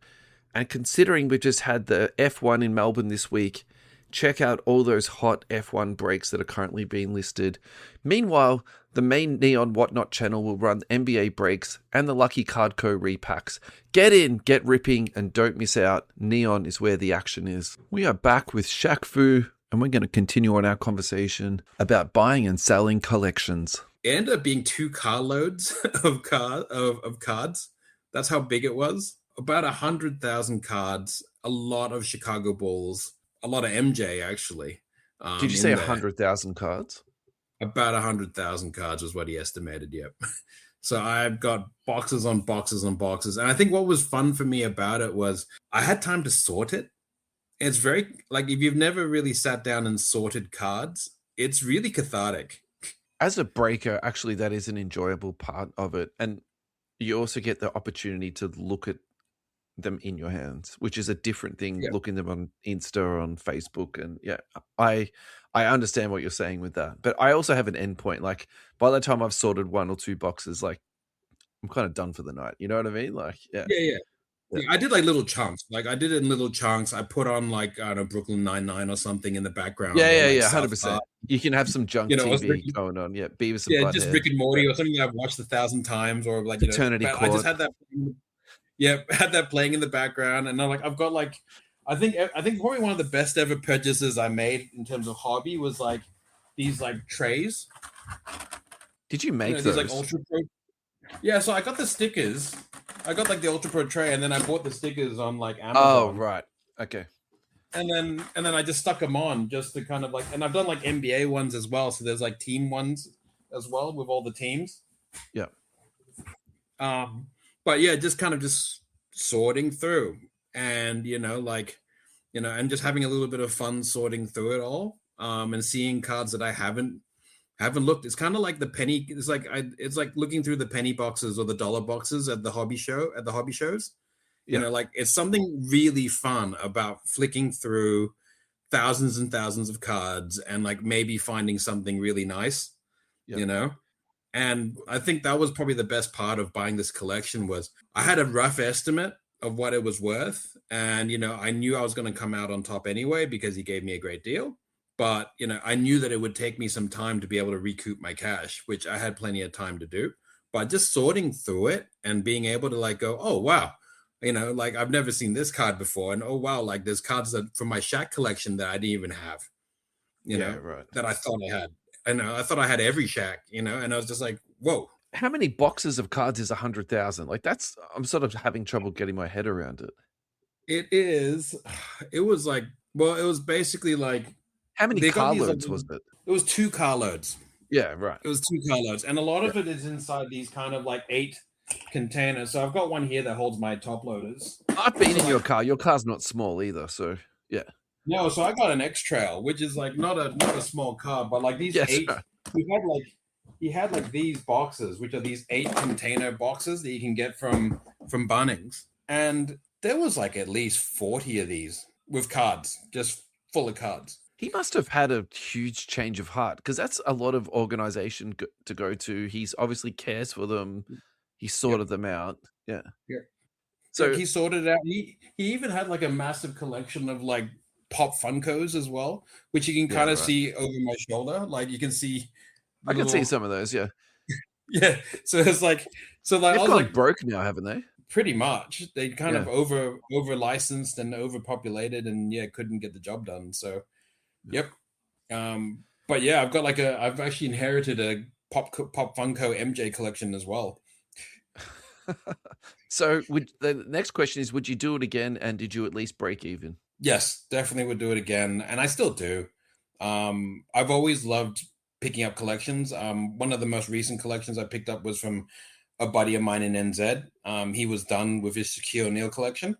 A: And considering we've just had the F1 in Melbourne this week, check out all those hot F1 breaks that are currently being listed. Meanwhile, the main Neon Whatnot channel will run NBA breaks and the Lucky Card Co. repacks. Get in, get ripping, and don't miss out. Neon is where the action is. We are back with Joe Foo, and we're going to continue on our conversation about buying and selling collections.
B: It ended up being 2 carloads of cards. That's how big it was. About 100,000 cards. A lot of Chicago Bulls. A lot of MJ actually.
A: Did you say
B: In there.
A: 100,000 cards?
B: About 100,000 cards was what he estimated. Yep. So I've got boxes on boxes on boxes, and I think what was fun for me about it was I had time to sort it. It's very like if you've never really sat down and sorted cards, it's really cathartic.
A: As a breaker, actually, that is an enjoyable part of it. And you also get the opportunity to look at them in your hands, which is a different thing,
B: Yeah.
A: looking them on Insta or on Facebook. And yeah, I understand what you're saying with that. But I also have an endpoint. Like by the time I've sorted 1 or 2 boxes, like I'm kind of done for the night. You know what I mean? Like, yeah.
B: Yeah. I did like little chunks. Like I did it in little chunks. I put on like I don't know Brooklyn Nine-Nine or something in the background. Or, like,
A: Yeah,
B: South
A: 100%.
B: Park.
A: You can have some junk
B: It was
A: TV going on. Yeah, Beavis and
B: yeah,
A: Butthead.
B: just Rick and Morty or something that I've watched 1,000 times, or like
A: Fraternity
B: but I just
A: Court.
B: had that. Yeah, had that playing in the background, and I've got like, I think probably one of the best ever purchases I made in terms of hobby was like these like trays,
A: Did you make
B: these like
A: those?
B: Ultra Pro. Yeah, so I got the stickers. I got like the Ultra Pro tray, and then I bought the stickers on like
A: Oh,
B: Amazon,
A: right. Okay.
B: and then I just stuck them on just to kind of like, and I've done like NBA ones as well. So there's like team ones as well with all the teams.
A: Yeah.
B: Um, but yeah, just kind of just sorting through, and and just having a little bit of fun sorting through it all, and seeing cards that I haven't looked. It's kind of like the penny. It's like looking through the penny boxes or the dollar boxes at the hobby shows.
A: Yeah.
B: Like it's something really fun about flicking through thousands and thousands of cards and like maybe finding something really nice,
A: Yeah.
B: you know. And I think that was probably the best part of buying this collection was I had a rough estimate of what it was worth. And, I knew I was going to come out on top anyway because he gave me a great deal. But, I knew that it would take me some time to be able to recoup my cash, which I had plenty of time to do. But just sorting through it and being able to like go, oh, wow, like I've never seen this card before. And oh, wow, like there's cards that from my Shaq collection that I didn't even have,
A: Yeah, right.
B: that I thought I had. I thought I had every Shaq, and I was just like, whoa.
A: How many boxes of cards is 100,000? Like I'm sort of having trouble getting my head around it.
B: It is. It was like, well, it was basically like
A: How many
B: they got these.
A: carloads was it?
B: It was 2 carloads.
A: Yeah, right.
B: It was 2 carloads, and a lot of it is inside these kind of like 8 containers. So I've got one here that holds my top loaders.
A: I've been in your car. Your car's not small either, so yeah.
B: No, so I got an X Trail, which is like not a small car, but like these
A: Yes,
B: 8.
A: right.
B: He had like these boxes, which are these 8 container boxes that you can get from Bunnings, and there was like at least 40 of these with cards, just full of cards.
A: He must have had a huge change of heart because that's a lot of organization to go to. He's obviously cares for them. He sorted them out. Yeah.
B: Yeah.
A: So
B: he sorted it out. He even had like a massive collection of like Pop Funkos as well, which you can kind of see over my shoulder. Like you can see.
A: I can see some of those. Yeah.
B: Yeah. So it's like,
A: they've gone broke now, haven't they?
B: Pretty much. They kind of over licensed and overpopulated, and couldn't get the job done. So, yep. But yeah, I've actually inherited a Pop Funko MJ collection as well.
A: So the next question is, would you do it again? And did you at least break even?
B: Yes, definitely would do it again. And I still do. I've always loved picking up collections. One of the most recent collections I picked up was from a buddy of mine in NZ. He was done with his Shaquille O'Neal collection.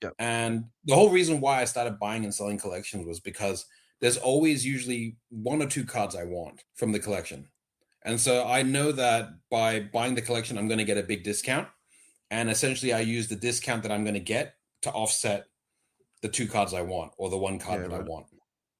A: Yep.
B: And the whole reason why I started buying and selling collections was because there's always usually 1 or 2 cards I want from the collection. And so I know that by buying the collection, I'm going to get a big discount. And essentially I use the discount that I'm going to get to offset the 2 cards I want or the 1 card that I want.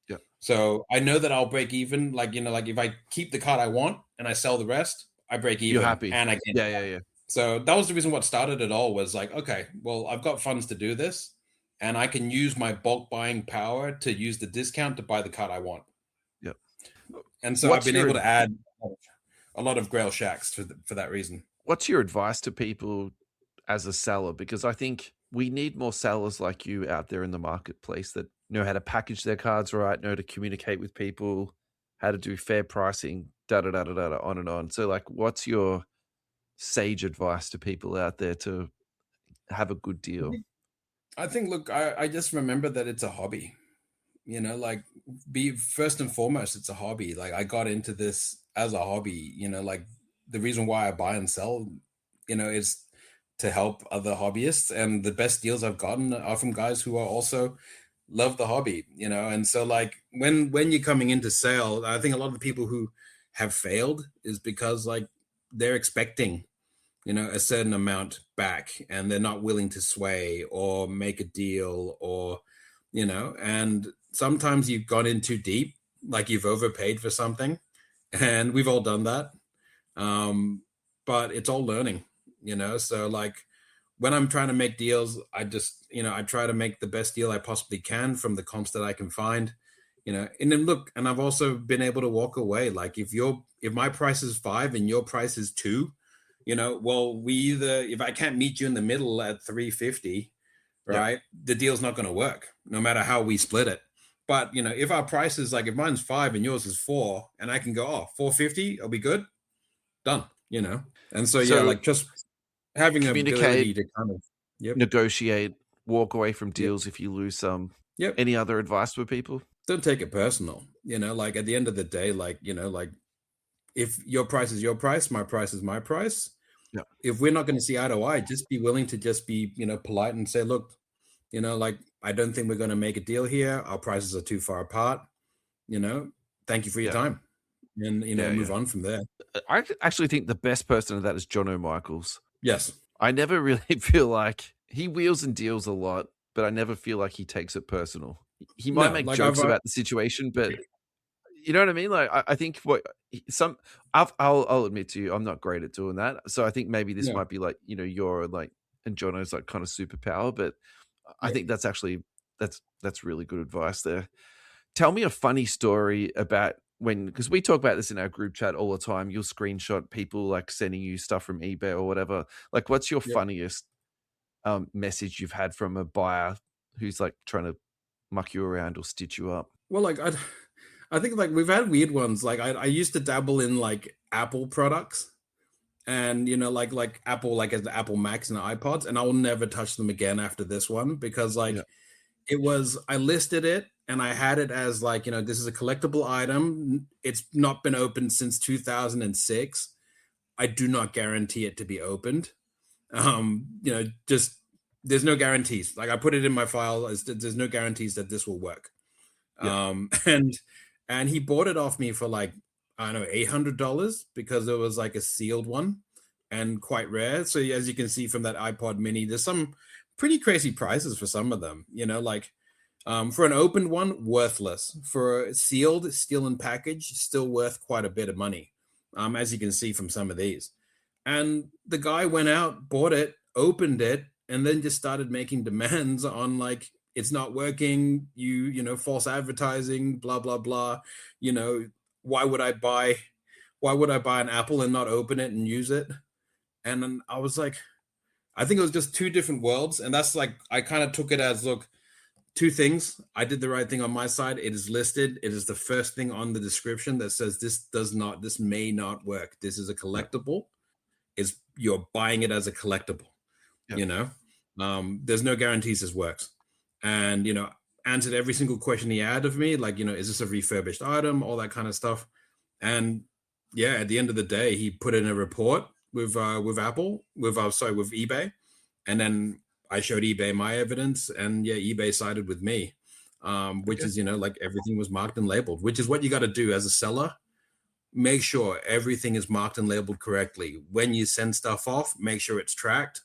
A: Yeah.
B: So I know that I'll break even. Like, like if I keep the card I want and I sell the rest, I break even.
A: You're happy.
B: And I get
A: Yeah.
B: So that was the reason what started it all was like, okay, well, I've got funds to do this and I can use my bulk buying power to use the discount to buy the card I want.
A: Yep.
B: And so I've been able to add a lot of Grail Shacks for that reason.
A: What's your advice to people as a seller? Because I think we need more sellers like you out there in the marketplace that know how to package their cards right, know how to communicate with people, how to do fair pricing, on and on. So like, what's your sage advice to people out there to have a good deal?
B: I think, look, I just remember that it's a hobby, like be first and foremost, it's a hobby. Like I got into this as a hobby, like the reason why I buy and sell, is to help other hobbyists. And the best deals I've gotten are from guys who are also love the hobby, and so like when you're coming into sale, I think a lot of the people who have failed is because like they're expecting a certain amount back and they're not willing to sway or make a deal or and sometimes you've gone in too deep, like you've overpaid for something, and we've all done that. But it's all learning, so like when I'm trying to make deals, I just, I try to make the best deal I possibly can from the comps that I can find, and then look, and I've also been able to walk away. Like if my price is 5 and your price is 2, well, if I can't meet you in the middle at 350,
A: Yeah.
B: right, the deal's not going to work no matter how we split it. But if our price is like, if mine's 5 and yours is 4, and I can go, 450, are we good? Done. And so, yeah,
A: So
B: like just having the
A: communicate,
B: ability to kind of, yep,
A: negotiate, walk away from
B: yep,
A: deals if you lose some.
B: yep.
A: Any other advice for people?
B: Don't take it personal. Like at the end of the day, like, like if your price is your price, my price is my price.
A: Yeah.
B: If we're not going to see eye to eye, just be willing to just be, polite and say, look, like, I don't think we're going to make a deal here. Our prices are too far apart. Thank you for your
A: Yeah.
B: time. And,
A: Yeah.
B: move
A: Yeah.
B: on from there.
A: I actually think the best person of that is John O'Michaels.
B: Yes.
A: I never really feel like he wheels and deals a lot, but I never feel like he takes it personal. He might
B: No,
A: make
B: like
A: jokes about the situation, but you know what I mean? Like, I think what some I'll admit to you, I'm not great at doing that. So I think maybe this
B: no,
A: might be like, your like and Jono's like kind of superpower, but I
B: yeah,
A: think that's actually that's really good advice there. Tell me a funny story about when, because we talk about this in our group chat all the time. You'll screenshot people like sending you stuff from eBay or whatever. Like, what's your
B: yeah.
A: funniest message you've had from a buyer who's like trying to muck you around or stitch you up?
B: Well, like I think like we've had weird ones. Like I used to dabble in like Apple products, and like Apple, like as the Apple Macs and iPods, and I will never touch them again after this one, because
A: Yeah,
B: like I listed it and I had it as like, this is a collectible item. It's not been opened since 2006. I do not guarantee it to be opened. Just there's no guarantees. Like I put it in my file as there's no guarantees that this will work.
A: yeah,
B: And he bought it off me for like, I don't know, $800, because it was like a sealed one and quite rare. So as you can see from that iPod mini, there's some pretty crazy prices for some of them, like for an opened one, worthless. For a sealed, steel and package, still worth quite a bit of money, as you can see from some of these. And the guy went out, bought it, opened it, and then just started making demands on like, it's not working, false advertising, blah blah blah. You know, why would I buy an Apple and not open it and use it? And then I was like, I think it was just two different worlds. And that's like, I kind of took it as, look, two things. I did the right thing on my side. It is listed. It is the first thing on the description that says this may not work. This is a
A: yeah,
B: collectible. You're buying it as a collectible,
A: yeah.
B: you know. There's no guarantees this works. And answered every single question he had of me, like, is this a refurbished item, all that kind of stuff. And yeah, at the end of the day, he put in a report with Apple, with eBay. And then I showed eBay my evidence, and yeah, eBay sided with me. Which
A: Okay.
B: is, like everything was marked and labeled, which is what you got to do as a seller. Make sure everything is marked and labeled correctly. When you send stuff off, make sure it's tracked,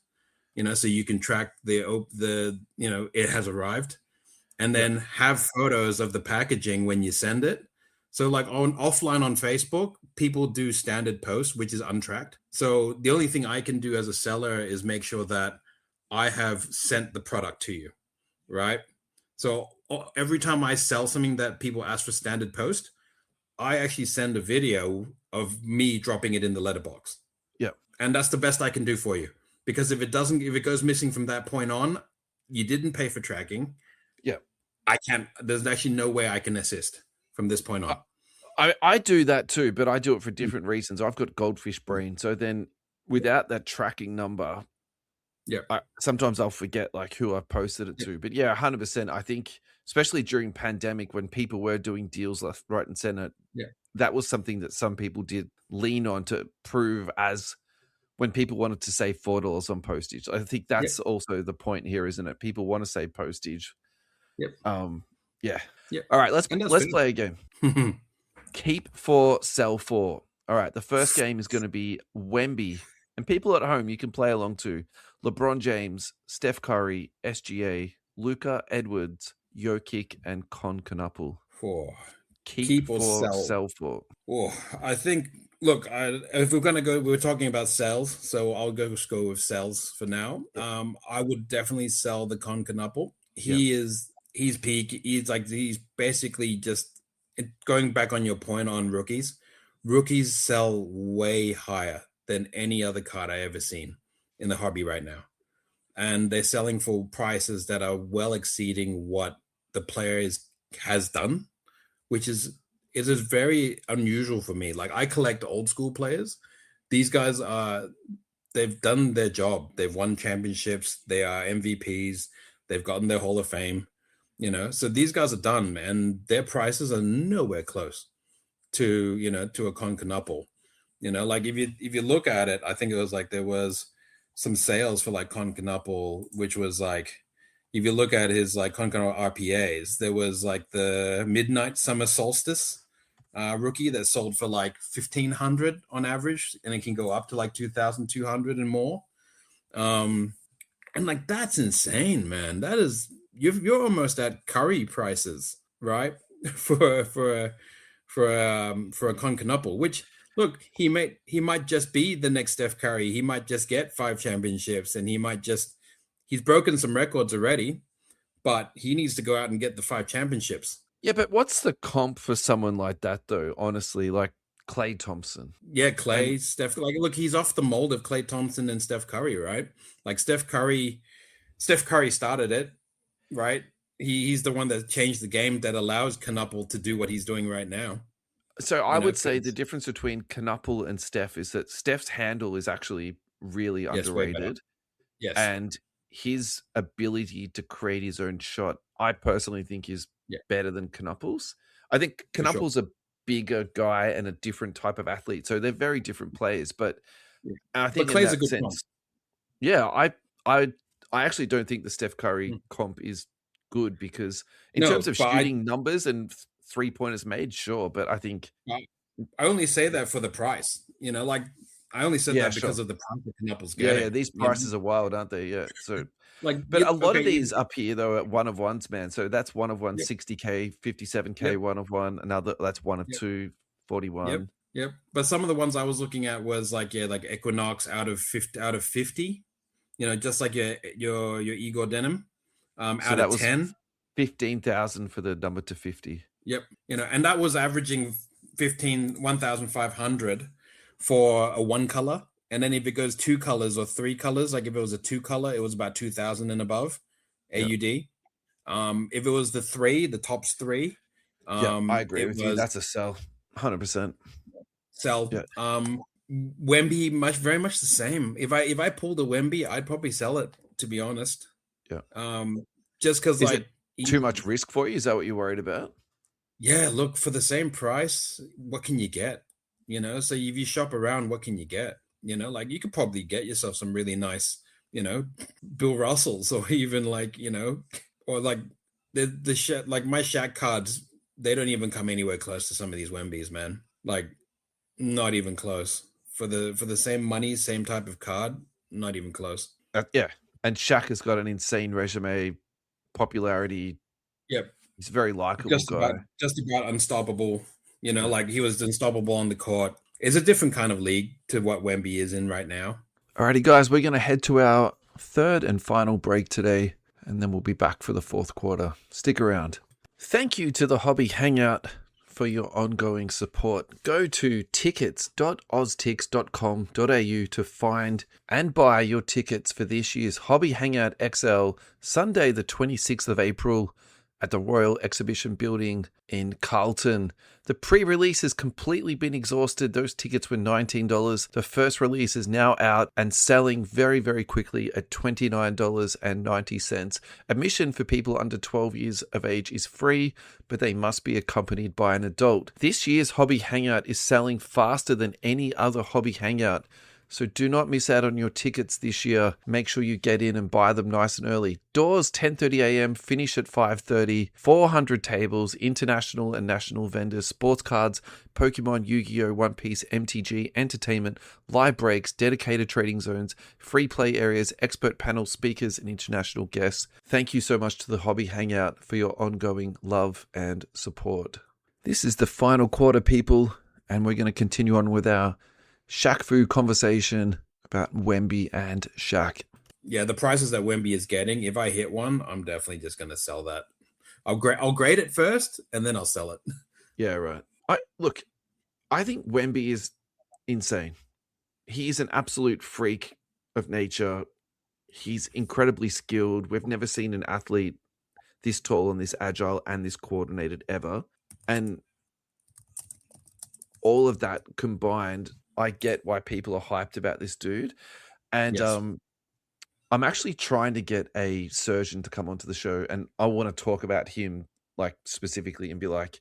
B: so you can track it has arrived, and
A: Yeah,
B: then have photos of the packaging when you send it. So like offline on Facebook, people do standard posts, which is untracked. So the only thing I can do as a seller is make sure that I have sent the product to you, right? So every time I sell something that people ask for standard post, I actually send a video of me dropping it in the letterbox.
A: yeah,
B: And that's the best I can do for you. Because if it goes missing from that point on, you didn't pay for tracking.
A: yeah.
B: There's actually no way I can assist from this point
A: I
B: on.
A: I do that too, but I do it for
B: Mm,
A: different reasons. I've got goldfish
B: mm,
A: brain, so then
B: yeah,
A: without that tracking number,
B: yeah,
A: sometimes I'll forget like who I've posted it
B: yeah,
A: to. But yeah, 100%. I think especially during pandemic when people were doing deals left, right, and center,
B: yeah,
A: that was something that some people did lean on to prove as when people wanted to save $4 on postage. I think
B: yeah,
A: that's also the point here, isn't it? People want to save postage.
B: yeah,
A: Um, yeah.
B: yeah.
A: All right, let's
B: And that's
A: let's play a game.
B: fair.
A: Keep four, sell four. All right, the first game is going to be Wemby. And people at home, you can play along too. LeBron James, Steph Curry, SGA, Luca Edwards, Jokic, and Kon Knueppel.
B: For
A: Keep
B: keep or
A: four,
B: sell.
A: sell four.
B: Oh, I think. Look, if we're gonna go, we're talking about sells, so I'll go with sells for now.
A: Yep.
B: I would definitely sell the Kon Knueppel.
A: Yep.
B: He's peak. He's basically just going back on your point on rookies. Rookies sell way higher than any other card I ever seen in the hobby right now. And they're selling for prices that are well exceeding what the player has done, which is it is very unusual for me. Like I collect old school players. These guys are they've done their job. They've won championships. They are MVPs. They've gotten their Hall of Fame. So these guys are done, and their prices are nowhere close to to a Kon Knueppel. Like if you look at it, I think it was like there was some sales for like Kon Knueppel, which was like if you look at his like Kon Knueppel RPAs, there was like the Midnight Summer Solstice rookie that sold for like 1,500 on average, and it can go up to like 2,200 and more. And like that's insane, man. That is you're almost at Curry prices, right? For a Kon Knueppel, which look, he might just be the next Steph Curry. He might just get 5 championships, and he's broken some records already, but he needs to go out and get the 5 championships.
A: Yeah, but what's the comp for someone like that, though? Honestly, like Klay Thompson.
B: Yeah,
A: And
B: Steph. Like, look, he's off the mold of Klay Thompson and Steph Curry, right? Like Steph Curry started it, right? He's the one that changed the game that allows Knueppel to do what he's doing right now.
A: so I would say the difference between Knueppel and Steph is that Steph's handle is actually really
B: Way better.
A: underrated.
B: Yes.
A: And his ability to create his own shot, I personally think is better than Knueppel's. I think Knueppel's a bigger guy and a different type of athlete. So they're very different players. But I think
B: Clay's
A: in that sense, I actually don't think the Steph Curry comp is good because in terms of shooting numbers and 3-pointers made, sure, but I think
B: I only say that for the price. Like I only said that because of the price that Knueppel's getting.
A: Yeah, these prices are wild, aren't they? Yeah. So
B: like,
A: but a lot of these up here though at 1 of 1s, man. So that's 1 of 1, 60K, 57K, 1 of 1. Another that's 1 of 2, 41.
B: Yep. But some of the ones I was looking at was like like Equinox out of 50. Just like your Igor Denim.
A: So
B: out of 10.
A: 15,000 for the number to 50.
B: Yep. And that was averaging 1,500 for a 1 color. And then if it goes 2 colors or 3 colors, like if it was a 2 color, it was about 2,000 and above AUD. If it was the tops 3.
A: I agree with you. That's a sell. 100%.
B: Sell. Wemby, very much the same. If I pulled a Wemby, I'd probably sell it, to be honest.
A: Yeah.
B: Just because like
A: too much risk for you? Is that what you're worried about?
B: Yeah, look, for the same price, what can you get? So if you shop around, what can you get? Like you could probably get yourself some really nice, Bill Russells, or even like, or like like my Shaq cards, they don't even come anywhere close to some of these Wembys, man. Like not even close. For the same money, same type of card, not even close.
A: Yeah. And Shaq has got an insane resume, popularity.
B: Yep.
A: He's a very likable guy.
B: Just about unstoppable. Like he was unstoppable on the court. It's a different kind of league to what Wemby is in right now.
A: Alrighty, guys, we're going to head to our third and final break today, and then we'll be back for the fourth quarter. Stick around. Thank you to the Hobby Hangout for your ongoing support. Go to tickets.oztix.com.au to find and buy your tickets for this year's Hobby Hangout XL, Sunday the 26th of April at the Royal Exhibition Building in Carlton. The pre-release has completely been exhausted. Those tickets were $19. The first release is now out and selling very, very quickly at $29.90. Admission for people under 12 years of age is free, but they must be accompanied by an adult. This year's Hobby Hangout is selling faster than any other Hobby Hangout. So do not miss out on your tickets this year. Make sure you get in and buy them nice and early. Doors 10:30 a.m., finish at 5:30. 400 tables, international and national vendors, sports cards, Pokemon, Yu-Gi-Oh!, One Piece, MTG, entertainment, live breaks, dedicated trading zones, free play areas, expert panel speakers, and international guests. Thank you so much to the Hobby Hangout for your ongoing love and support. This is the final quarter, people, and we're going to continue on with our Shaq Fu conversation about Wemby and Shaq.
B: Yeah, the prices that Wemby is getting, if I hit one, I'm definitely just going to sell that. I'll grade it first, and then I'll sell it.
A: Yeah, right. I think Wemby is insane. He's an absolute freak of nature. He's incredibly skilled. We've never seen an athlete this tall and this agile and this coordinated ever. And all of that combined, I get why people are hyped about this dude. And
B: Yes.
A: I'm actually trying to get a surgeon to come onto the show, and I want to talk about him like specifically and be like,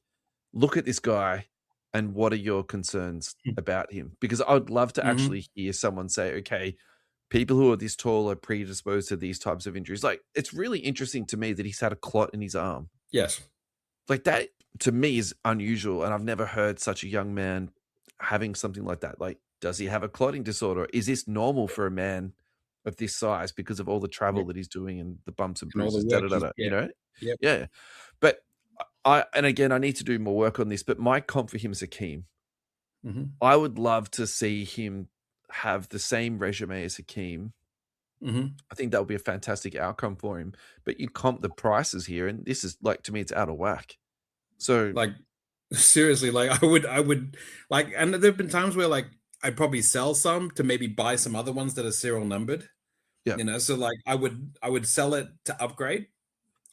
A: look at this guy and what are your concerns about him? Because I would love to
B: Mm-hmm.
A: actually hear someone say, okay, people who are this tall are predisposed to these types of injuries. Like, it's really interesting to me that he's had a clot in his arm.
B: Yes.
A: Like, that to me is unusual, and I've never heard such a young man having something like that. Like, does he have a clotting disorder? Is this normal for a man of this size because of all the travel
B: Yep.
A: that he's doing and the bumps and
B: And all the
A: bruises, da
B: work
A: da da
B: he's
A: da,
B: yeah. Yep.
A: Yeah. But and again, I need to do more work on this, but my comp for him is Hakeem.
B: Mm-hmm.
A: I would love to see him have the same resume as Hakeem.
B: Mm-hmm.
A: I think that would be a fantastic outcome for him. But you comp the prices here, and this is like, to me, it's out of whack. So
B: Like seriously, like I would like, and there've been times where like I'd probably sell some to maybe buy some other ones that are serial numbered,
A: yeah,
B: so like I would sell it to upgrade,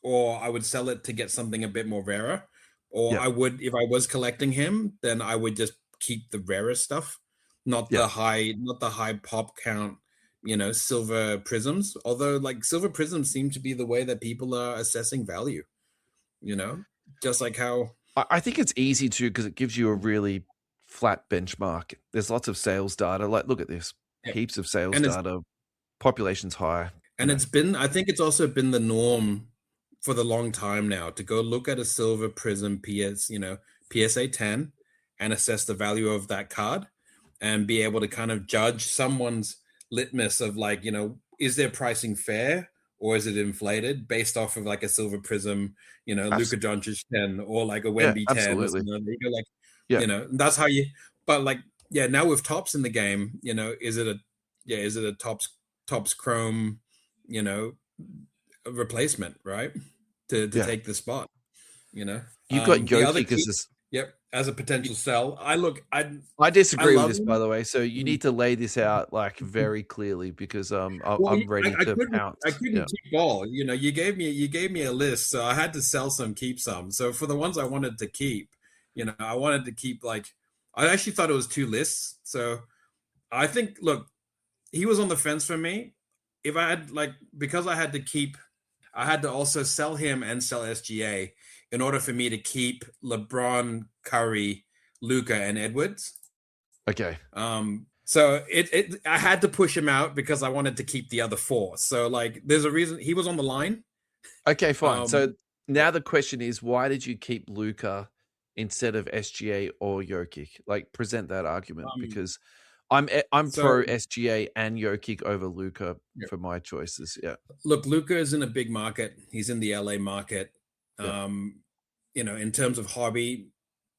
B: or I would sell it to get something a bit more rarer, or
A: yeah,
B: I would, if I was collecting him, then I would just keep the rarest stuff,
A: yeah.
B: not the high pop count, silver prisms. Although like silver prisms seem to be the way that people are assessing value, you know, just like how
A: I think it's easy to because it gives you a really flat benchmark. There's lots of sales data. Like, look at this,
B: yeah.
A: heaps of sales
B: and it's
A: data. Population's high.
B: And it's been, I think it's also been the norm for the long time now to go look at a silver prism PSA 10 and assess the value of that card and be able to kind of judge someone's litmus of like, is their pricing fair or is it inflated based off of like a silver prism,
A: Abs-
B: Luka Doncic 10 or like a
A: yeah,
B: Wemby 10 or
A: absolutely.
B: something. You go like,
A: Yeah,
B: that's how you, but like, yeah, now with tops in the game, is it a tops chrome, you know, a replacement, right? To
A: yeah.
B: take the spot, you know.
A: You've got
B: The other
A: Jokic as
B: key,
A: this.
B: yep, as a potential sell. I
A: I disagree with
B: love
A: this, by
B: him.
A: the way. So you
B: Mm.
A: need to lay this out like very clearly because
B: Well,
A: I'm ready
B: I
A: to
B: couldn't I
A: pounce.
B: couldn't
A: Yeah.
B: keep all. You gave me a list, so I had to sell some, keep some. So for the ones I wanted to keep, I wanted to keep like I actually thought it was two lists. So I think look, he was on the fence for me. If I had like because I had to also sell him and sell SGA in order for me to keep LeBron, Curry, Luca, and Edwards.
A: Okay.
B: So I had to push him out because I wanted to keep the other four. So like, there's a reason he was on the line.
A: Okay. Fine. So
B: Um,
A: now the question is, why did you keep Luca instead of SGA or Jokic? Like, present that argument
B: um,
A: because I'm pro
B: so
A: SGA and Jokic over Luca
B: yeah.
A: for my choices. Yeah.
B: Look, Luca is in a big market. He's in the LA market.
A: Yeah.
B: Um, in terms of hobby,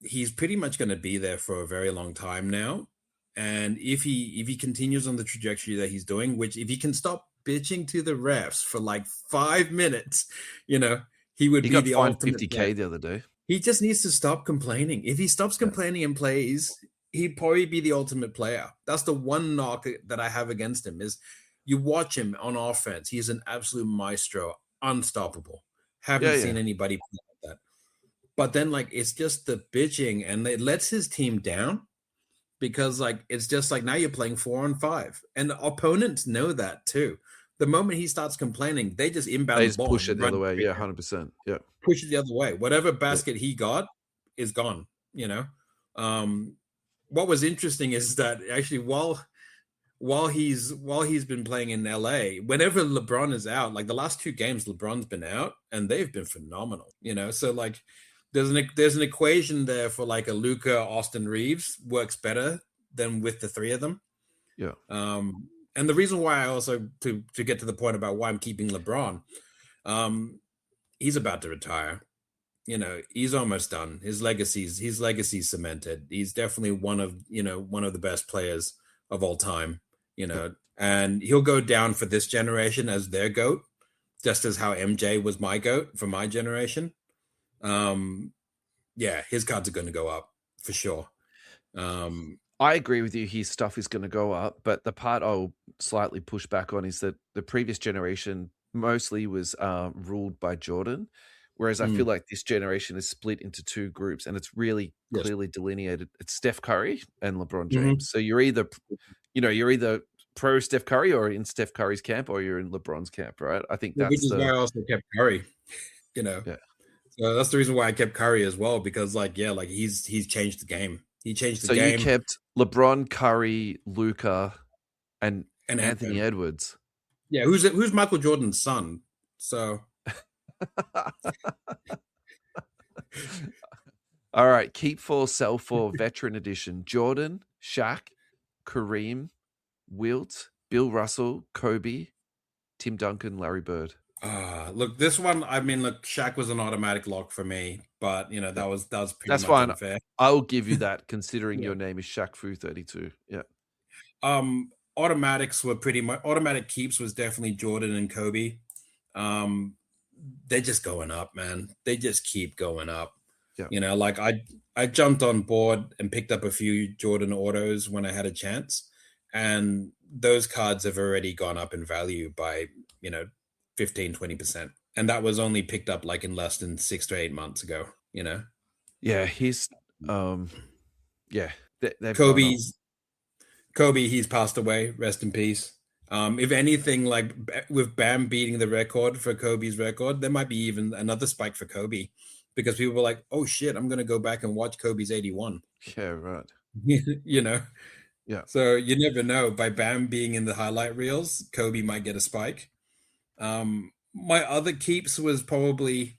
B: he's pretty much going to be there for a very long time now. And if he continues on the trajectory that he's doing, which if he can stop bitching to the refs for like 5 minutes, you know, he would
A: He
B: be
A: got
B: the
A: fined
B: ultimate player.
A: 50K the other day.
B: He just needs to stop complaining. If he stops
A: Yeah.
B: complaining and plays, he'd probably be the ultimate player. That's the one knock that I have against him is you watch him on offense. He's an absolute maestro, unstoppable.
A: Yeah.
B: Haven't
A: Yeah.
B: seen anybody play like that. But then like it's just the bitching and it lets his team down because like it's just like now you're playing 4-on-5. And the opponents know that too. The moment he starts complaining, they just
A: They
B: inbound the
A: just
B: ball
A: push it
B: and
A: the
B: run
A: other way.
B: straight
A: Yeah.
B: down,
A: 100%. Yeah.
B: push it the other way. Whatever
A: Yeah.
B: basket he got is gone, you know. Um, what was interesting is that actually while he's been playing in LA, whenever LeBron is out, like the last two games, LeBron's been out and they've been phenomenal, So like there's an equation there for like a Luca Austin Reeves works better than with the three of them.
A: Yeah.
B: And the reason why I also to get to the point about why I'm keeping LeBron, he's about to retire. He's almost done. His legacy's cemented. He's definitely one of the best players of all time,
A: Yeah.
B: and he'll go down for this generation as their GOAT, just as how MJ was my GOAT for my generation. Yeah, his cards are going to go up for sure. Um,
A: I agree with you. His stuff is going to go up, but the part I'll slightly push back on is that the previous generation mostly was ruled by Jordan, whereas I feel
B: Mm,
A: like this generation is split into two groups, and it's really
B: yes.
A: clearly delineated. It's Steph Curry and LeBron
B: Hmm.
A: James. So you're either pro Steph Curry or in Steph Curry's camp, or you're in LeBron's camp, right? I think
B: Which
A: that's
B: is why
A: the
B: I also kept Curry. You know,
A: yeah.
B: so that's the reason why I kept Curry as well, because like yeah, like he's changed the game. He changed the
A: So you
B: game,
A: kept LeBron, Curry, Luca, and
B: and
A: Anthony
B: Ant-Man.
A: Edwards.
B: Yeah, who's Michael Jordan's son? So
A: All right, keep for, sell for, veteran edition. Jordan, Shaq, Kareem, Wilt, Bill Russell, Kobe, Tim Duncan, Larry Bird.
B: look, this one. I mean, look, Shaq was an automatic lock for me, but you know
A: Yeah,
B: that was pretty
A: that's
B: much
A: fine.
B: unfair.
A: I'll give you that considering
B: Yeah.
A: your name is Shaq Fu 32. Yeah.
B: Automatics were pretty much automatic keeps was definitely Jordan and Kobe. Um, they're just going up, man. They just keep going up.
A: Yeah.
B: You know, like I jumped on board and picked up a few Jordan autos when I had a chance, and those cards have already gone up in value by, you know, 15-20%. And that was only picked up like in less than 6 to 8 months ago, you know.
A: Yeah, um yeah, they've gone up.
B: Kobe's Kobe, he's passed away. Rest in peace. If anything, like with Bam beating the record for Kobe's record, there might be even another spike for Kobe because people were like, "Oh shit, I'm gonna go back and watch Kobe's 81."
A: Yeah, right.
B: You know,
A: Yeah.
B: so you never know. By Bam being in the highlight reels, Kobe might get a spike. My other keeps was probably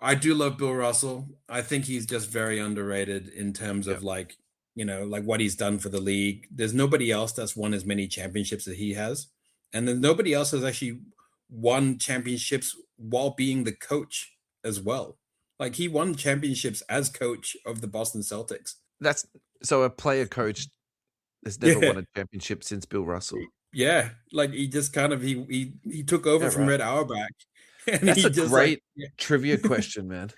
B: I do love Bill Russell. I think he's just very underrated in terms
A: Yeah.
B: of like, you know, like what he's done for the league. There's nobody else that's won as many championships as he has. And then nobody else has actually won championships while being the coach as well. Like he won championships as coach of the Boston Celtics.
A: That's so a player coach has never
B: Yeah.
A: won a championship since Bill Russell.
B: Yeah. Like he just kind of he took over
A: Yeah,
B: from
A: right.
B: Red Auerbach and
A: That's
B: he
A: a
B: just like
A: great trivia question, man.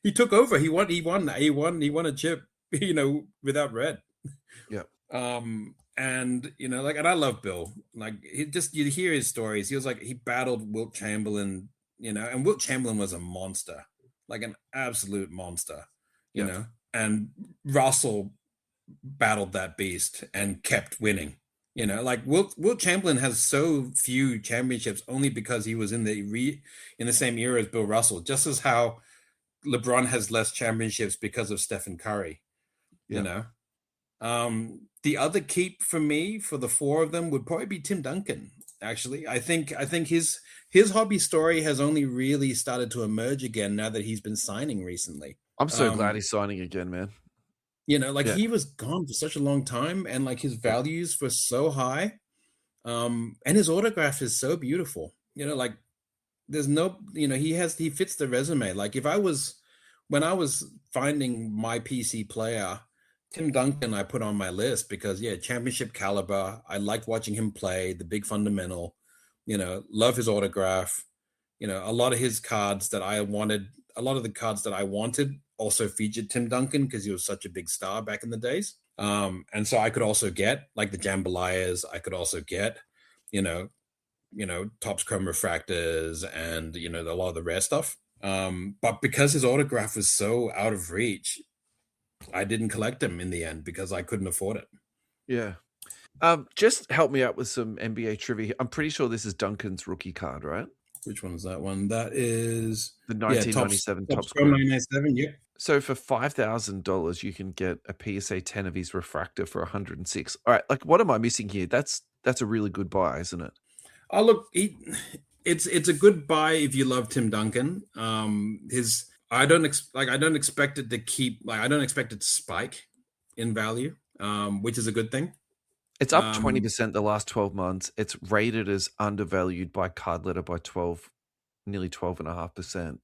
B: he took over. He won a chip, you know, without Red.
A: Yeah.
B: And you know, like, and I love Bill. Like, he just you hear his stories. He was like he battled Wilt Chamberlain, you know, and Wilt Chamberlain was a monster, like an absolute monster, you
A: Yeah.
B: know. And Russell battled that beast and kept winning. You know, like Wilt Chamberlain has so few championships only because he was in the same era as Bill Russell. Just as how LeBron has less championships because of Stephen Curry, you
A: Yeah.
B: know. The other keep for me for the four of them would probably be Tim Duncan. Actually, I think his hobby story has only really started to emerge again now that he's been signing recently.
A: I'm so glad
B: Um,
A: he's signing again, man.
B: you know, like
A: Yeah.
B: he was gone for such a long time, and like his
A: Yeah.
B: values were so high. And his autograph is so beautiful. You know, like there's no, you know, he fits the resume. Like if I was when I was finding my PC player, Tim Duncan I put on my list because yeah, championship caliber. I liked watching him play, the big fundamental, you know, love his autograph. You know, a lot of his cards that I wanted, a lot of the cards that I wanted also featured Tim Duncan because he was such a big star back in the days. And so I could also get like the jambalayas, I could also get, you know, Topps Chrome Refractors and, you know, a lot of the rare stuff. But because his autograph was so out of reach, I didn't collect him in the end because I couldn't afford it.
A: Yeah. Just help me out with some NBA trivia. I'm pretty sure this is Duncan's rookie card, right?
B: Which one is that one? That is,
A: The
B: yeah, Topps
A: 1997
B: Topps
A: Topps
B: Chrome
A: Chrome.
B: 997. Yep.
A: So for $5,000, you can get a PSA 10 of his refractor for 106. All right, like what am I missing here? That's a really good buy, isn't it?
B: Oh, look, it's a good buy if you love Tim Duncan. His I don't expect it to keep like I don't expect it to spike in value, which is a good thing.
A: It's up
B: Um,
A: 20% the last 12 months. It's rated as undervalued by card letter by 12, nearly 12.5%.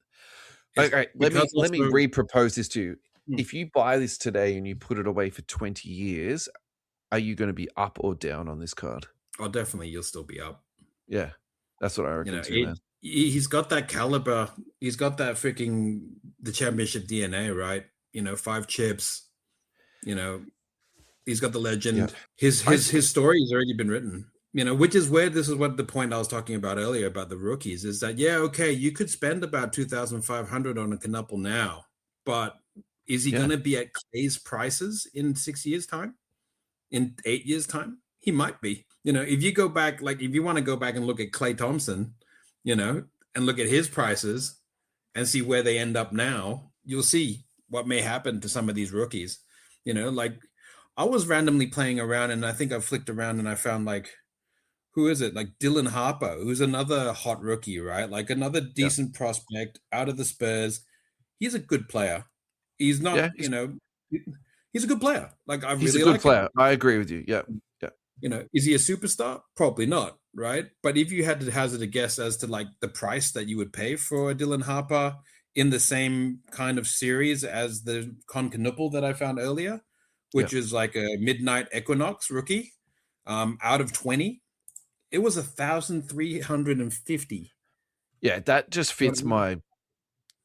B: it's
A: Okay,
B: because
A: let me
B: also
A: repropose this to you.
B: hmm,
A: If you buy this today and you put it away for 20 years, are you going to be up or down on this card?
B: oh, definitely you'll still be up.
A: Yeah, that's what I
B: You
A: reckon
B: know,
A: too, man.
B: he's got that caliber. He's got that freaking the championship DNA, right? You know, five chips. You know, He's got the
A: Yeah.
B: legend. His
A: I
B: his
A: think
B: his story has already been written. Which is where this is what the point I was talking about earlier about the rookies is that yeah, okay, you could spend about 2,500 on a Knueppel now, but is he
A: yeah.
B: going to be at Clay's prices in 6 years' time? In 8 years' time? He might be. If you go back, like if you want to go back and look at Clay Thompson, and look at his prices and see where they end up now, you'll see what may happen to some of these rookies. Like I was randomly playing around and I think I flicked around and I found like, who is it? Like Dylan Harper, who's another hot rookie, right? Like another
A: Yeah.
B: decent prospect out of the Spurs. He's a good player. He's not,
A: Yeah,
B: he's a good player. Like I
A: he's a
B: really
A: good
B: like him.
A: player. I agree with you. Yeah. Yeah.
B: Is he a superstar? Probably not, right? But if you had to hazard a guess as to like the price that you would pay for Dylan Harper in the same kind of series as the Kon Knueppel that I found earlier,
A: Yeah.
B: which is like a midnight equinox rookie, out of 20, it was 1,350.
A: Yeah, that just
B: You know what
A: fits
B: I mean?
A: my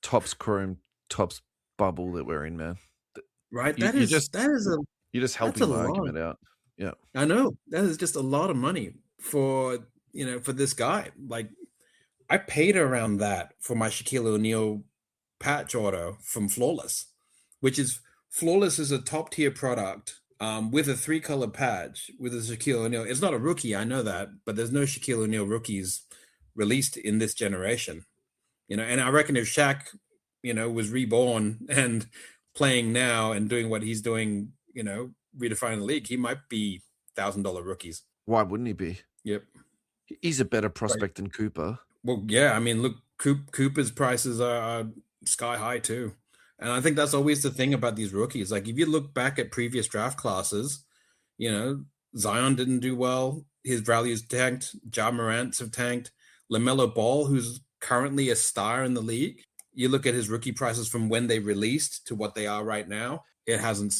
A: Topps Chrome, Topps bubble that we're in, man.
B: Right?
A: You
B: That
A: you
B: is
A: just
B: that is a
A: you're just
B: that's a
A: helping my
B: lot.
A: argument out. Yeah.
B: I know that is just a lot of money for for this guy. Like I paid around that for my Shaquille O'Neal patch auto from Flawless, which is Flawless is a top tier product with a 3-color patch with a Shaquille O'Neal. It's not a rookie, I know that, but there's no Shaquille O'Neal rookies released in this generation. And I reckon if Shaq, was reborn and playing now and doing what he's doing, redefining the league, he might be $1,000 rookies.
A: Why wouldn't he be?
B: Yep.
A: He's a better
B: Right.
A: prospect than Cooper.
B: Well, yeah. I mean, look, Cooper's prices are sky high too, and I think that's always the thing about these rookies. Like, if you look back at previous draft classes, you know, Zion didn't do well. His values tanked. Ja Morant's have tanked. LaMelo Ball, who's currently a star in the league, you look at his rookie prices from when they released to what they are right now. It hasn't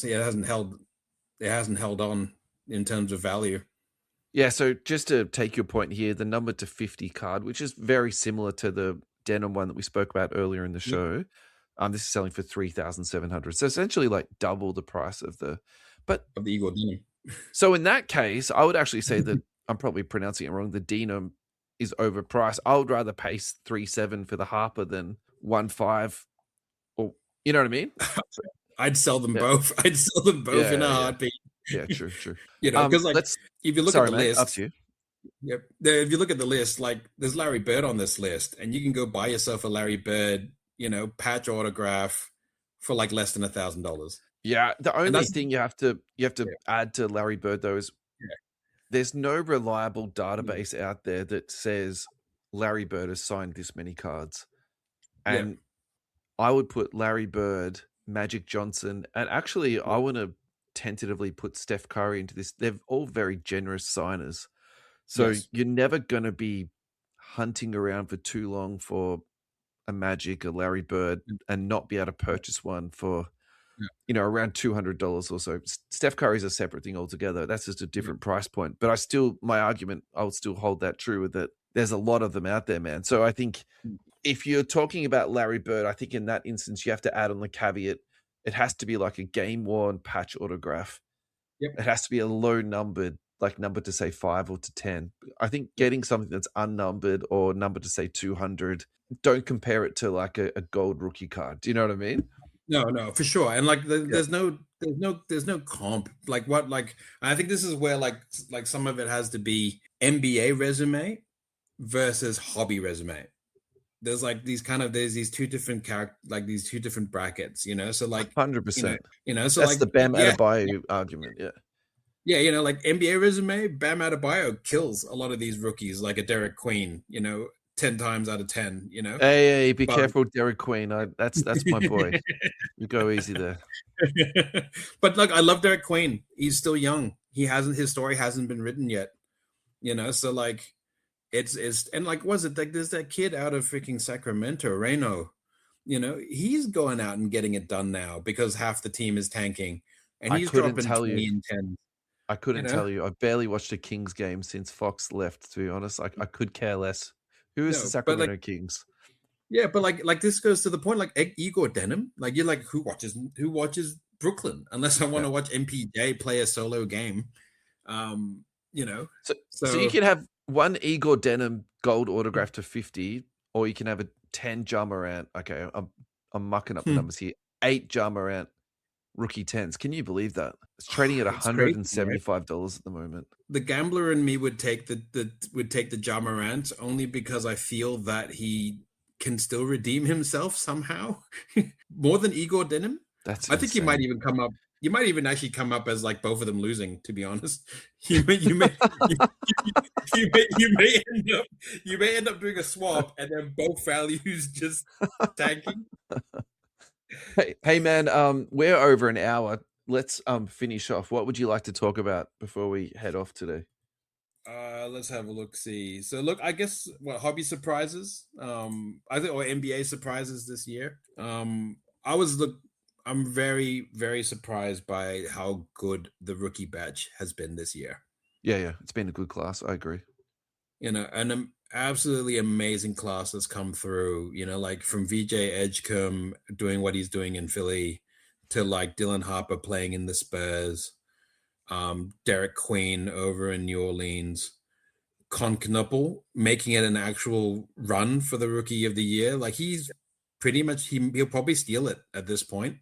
B: held on in terms of value.
A: Yeah, so just to take your point here, the number to 50 card, which is very similar to the denim one that we spoke about earlier in the
B: Yep.
A: show. This is selling for 3,700. So essentially like double the price of the but
B: Of the Igor Denim.
A: so in that case, I would actually say that I'm probably pronouncing it wrong. The denim is overpriced. I would rather pay 3.7 for the Harper than 1.5, or you know what I mean?
B: I'd sell them
A: Yeah.
B: both. I'd sell them both in a
A: Yeah, yeah.
B: heartbeat.
A: Yeah, true.
B: Because like
A: Let's
B: if you look at
A: sorry,
B: the
A: mate, up
B: list,
A: to you.
B: yep. If you look at the list, like there's Larry Bird on this list, and you can go buy yourself a Larry Bird, patch autograph for like less than $1,000.
A: Yeah, the
B: And
A: only
B: that's
A: thing you have to
B: yeah,
A: add to Larry Bird though is
B: yeah,
A: there's no reliable
B: yeah,
A: database out there that says Larry Bird has signed this many cards.
B: yeah,
A: And I would put Larry Bird, Magic Johnson, and actually I want to tentatively put Steph Curry into this. They're all very generous signers. So
B: yes,
A: you're never going to be hunting around for too long for a Magic, a Larry Bird,
B: yeah,
A: and not be able to purchase one for
B: yeah,
A: around $200 or so. Steph Curry's a separate thing altogether. That's just a
B: yeah,
A: different price point. But my argument, I would still hold that true with that. There's a lot of them out there, man. So I think if you're talking about Larry Bird, I think in that instance, you have to add on the caveat. It has to be like a game worn patch autograph.
B: yep,
A: It has to be a low numbered, like number to say 5 or to 10. I think
B: yep.
A: getting something that's unnumbered or number to say 200, don't compare it to like a gold rookie card. Do you know what I mean?
B: No, for sure. And like
A: Yeah.
B: there's no comp. Like what like I think this is where like some of it has to be NBA resume versus hobby resume. There's these two different these two different brackets, so like, you know,
A: 100%.
B: so
A: That's
B: like,
A: the Bam
B: yeah,
A: Adebayo argument, yeah.
B: yeah, like NBA resume, Bam Adebayo kills a lot of these rookies, like a Derek Queen, 10 times out of 10,
A: Hey, be
B: but
A: careful, Derek Queen. That's my boy. You go easy there.
B: but look, I love Derek Queen. He's still young. His story hasn't been written yet, so like it's and like was it like there's that kid out of freaking Sacramento, Reno, he's going out and getting it done now because half the team is tanking and
A: I
B: he's
A: couldn't
B: dropping
A: tell
B: 20
A: you.
B: and 10,
A: I
B: you
A: couldn't
B: know?
A: tell you. I've barely watched a Kings game since Fox left, to be honest. I could care less. Who is the
B: No, but like
A: Sacramento Kings?
B: yeah, but like this goes to the point like Igor Denim, like you're like who watches Brooklyn unless I want
A: Yeah.
B: to watch MPJ play a solo game. Um, you know,
A: So you
B: so
A: can have one Igor Denim gold autograph to 50, or you can have a 10 Ja Morant. Okay, I'm mucking up the numbers here. 8 Ja Morant rookie 10s. Can you believe that? It's trading at
B: it's crazy, right?
A: $175 at the moment.
B: The gambler in me would take the Ja Morant only because I feel that he can still redeem himself somehow more than Igor Denim.
A: That's
B: I think you might
A: insane.
B: even come up. You might even actually come up as like both of them losing. To be honest, you may end up doing a swap and then both values just tanking.
A: Hey man, we're over an hour. Let's finish off. What would you like to talk about before we head off today?
B: Let's have a look. See, so look, I guess what hobby surprises, I think, or NBA surprises this year. I was look, I'm very, very surprised by how good the rookie batch has been this year.
A: Yeah, it's been a good class. I agree.
B: You know, absolutely amazing class that's come through. You know, like from VJ Edgecombe doing what he's doing in Philly, to like Dylan Harper playing in the Spurs, Derek Queen over in New Orleans. Kon Knueppel making it an actual run for the rookie of the year. Like he's pretty much he'll probably steal it at this point.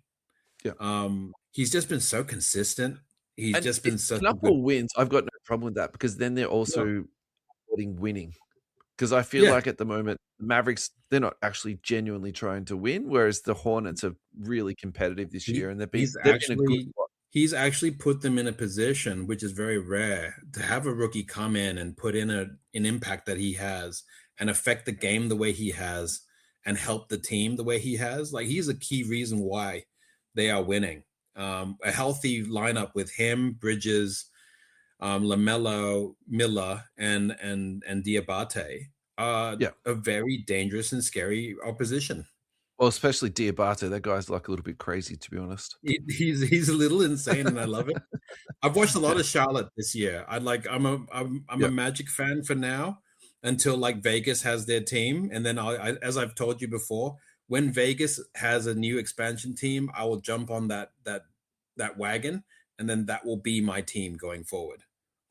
A: Yeah.
B: He's just been so consistent. He's
A: And
B: just
A: if
B: been such a good
A: Knuckle wins, I've got no problem with that because then they're
B: yeah,
A: also winning. Because I feel
B: yeah.
A: like at the moment, the Mavericks, they're not actually genuinely trying to win, whereas the Hornets are really competitive this year, and they're in a good spot.
B: He's actually put them in a position which is very rare to have a rookie come in and put in an impact that he has and affect the game the way he has and help the team the way he has. Like he's a key reason why they are winning. A healthy lineup with him, Bridges, Lamelo, Miller, and Diabate,
A: Yeah.
B: a very dangerous and scary opposition.
A: Well, especially Diabate. That guy's like a little bit crazy, to be honest.
B: He's a little insane, and I love it. I've watched a lot of Charlotte this year. I'm a
A: Yeah.
B: Magic fan for now until like Vegas has their team, and then as I've told you before, when Vegas has a new expansion team, I will jump on that wagon, and then that will be my team going forward.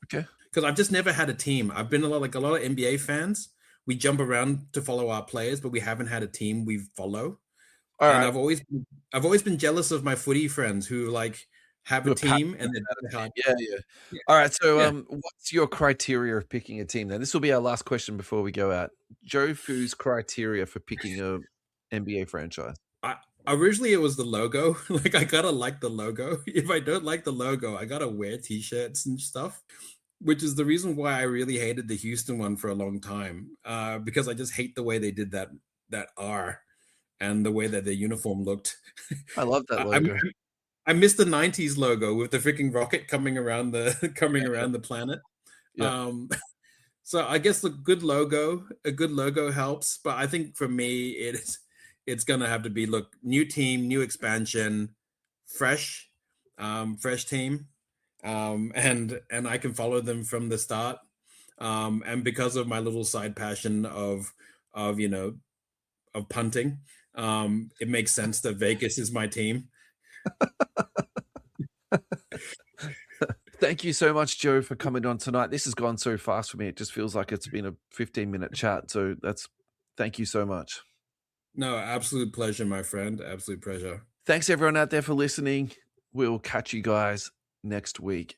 A: Okay.
B: Because I've just never had a team. I've been a lot of NBA fans. We jump around to follow our players, but we haven't had a team we follow.
A: All
B: And
A: right.
B: I've always been jealous of my footy friends who like have a
A: Who are passionate
B: team and
A: about
B: they're
A: a team.
B: hard.
A: Yeah.
B: Yeah,
A: All right. So,
B: yeah.
A: what's your criteria of picking a team then? This will be our last question before we go out. Joe Foo's criteria for picking a NBA franchise.
B: I Originally it was the logo. Like I gotta like the logo. If I don't like the logo, I gotta wear t-shirts and stuff. Which is the reason why I really hated the Houston one for a long time. Because I just hate the way they did that R and the way that their uniform looked.
A: I love that
B: I,
A: logo.
B: I miss the '90s logo with the freaking rocket coming around the coming
A: Yeah.
B: around the planet.
A: Yeah.
B: Um, so I guess a good logo helps. But I think for me, it's gonna have to be look new team, new expansion, fresh, fresh team, and I can follow them from the start. And because of my little side passion of of punting, it makes sense that Vegas is my team.
A: Thank you so much, Joe, for coming on tonight. This has gone so fast for me. It just feels like it's been a 15-minute chat. So thank you so much.
B: No, absolute pleasure, my friend. Absolute pleasure.
A: Thanks everyone out there for listening. We'll catch you guys next week.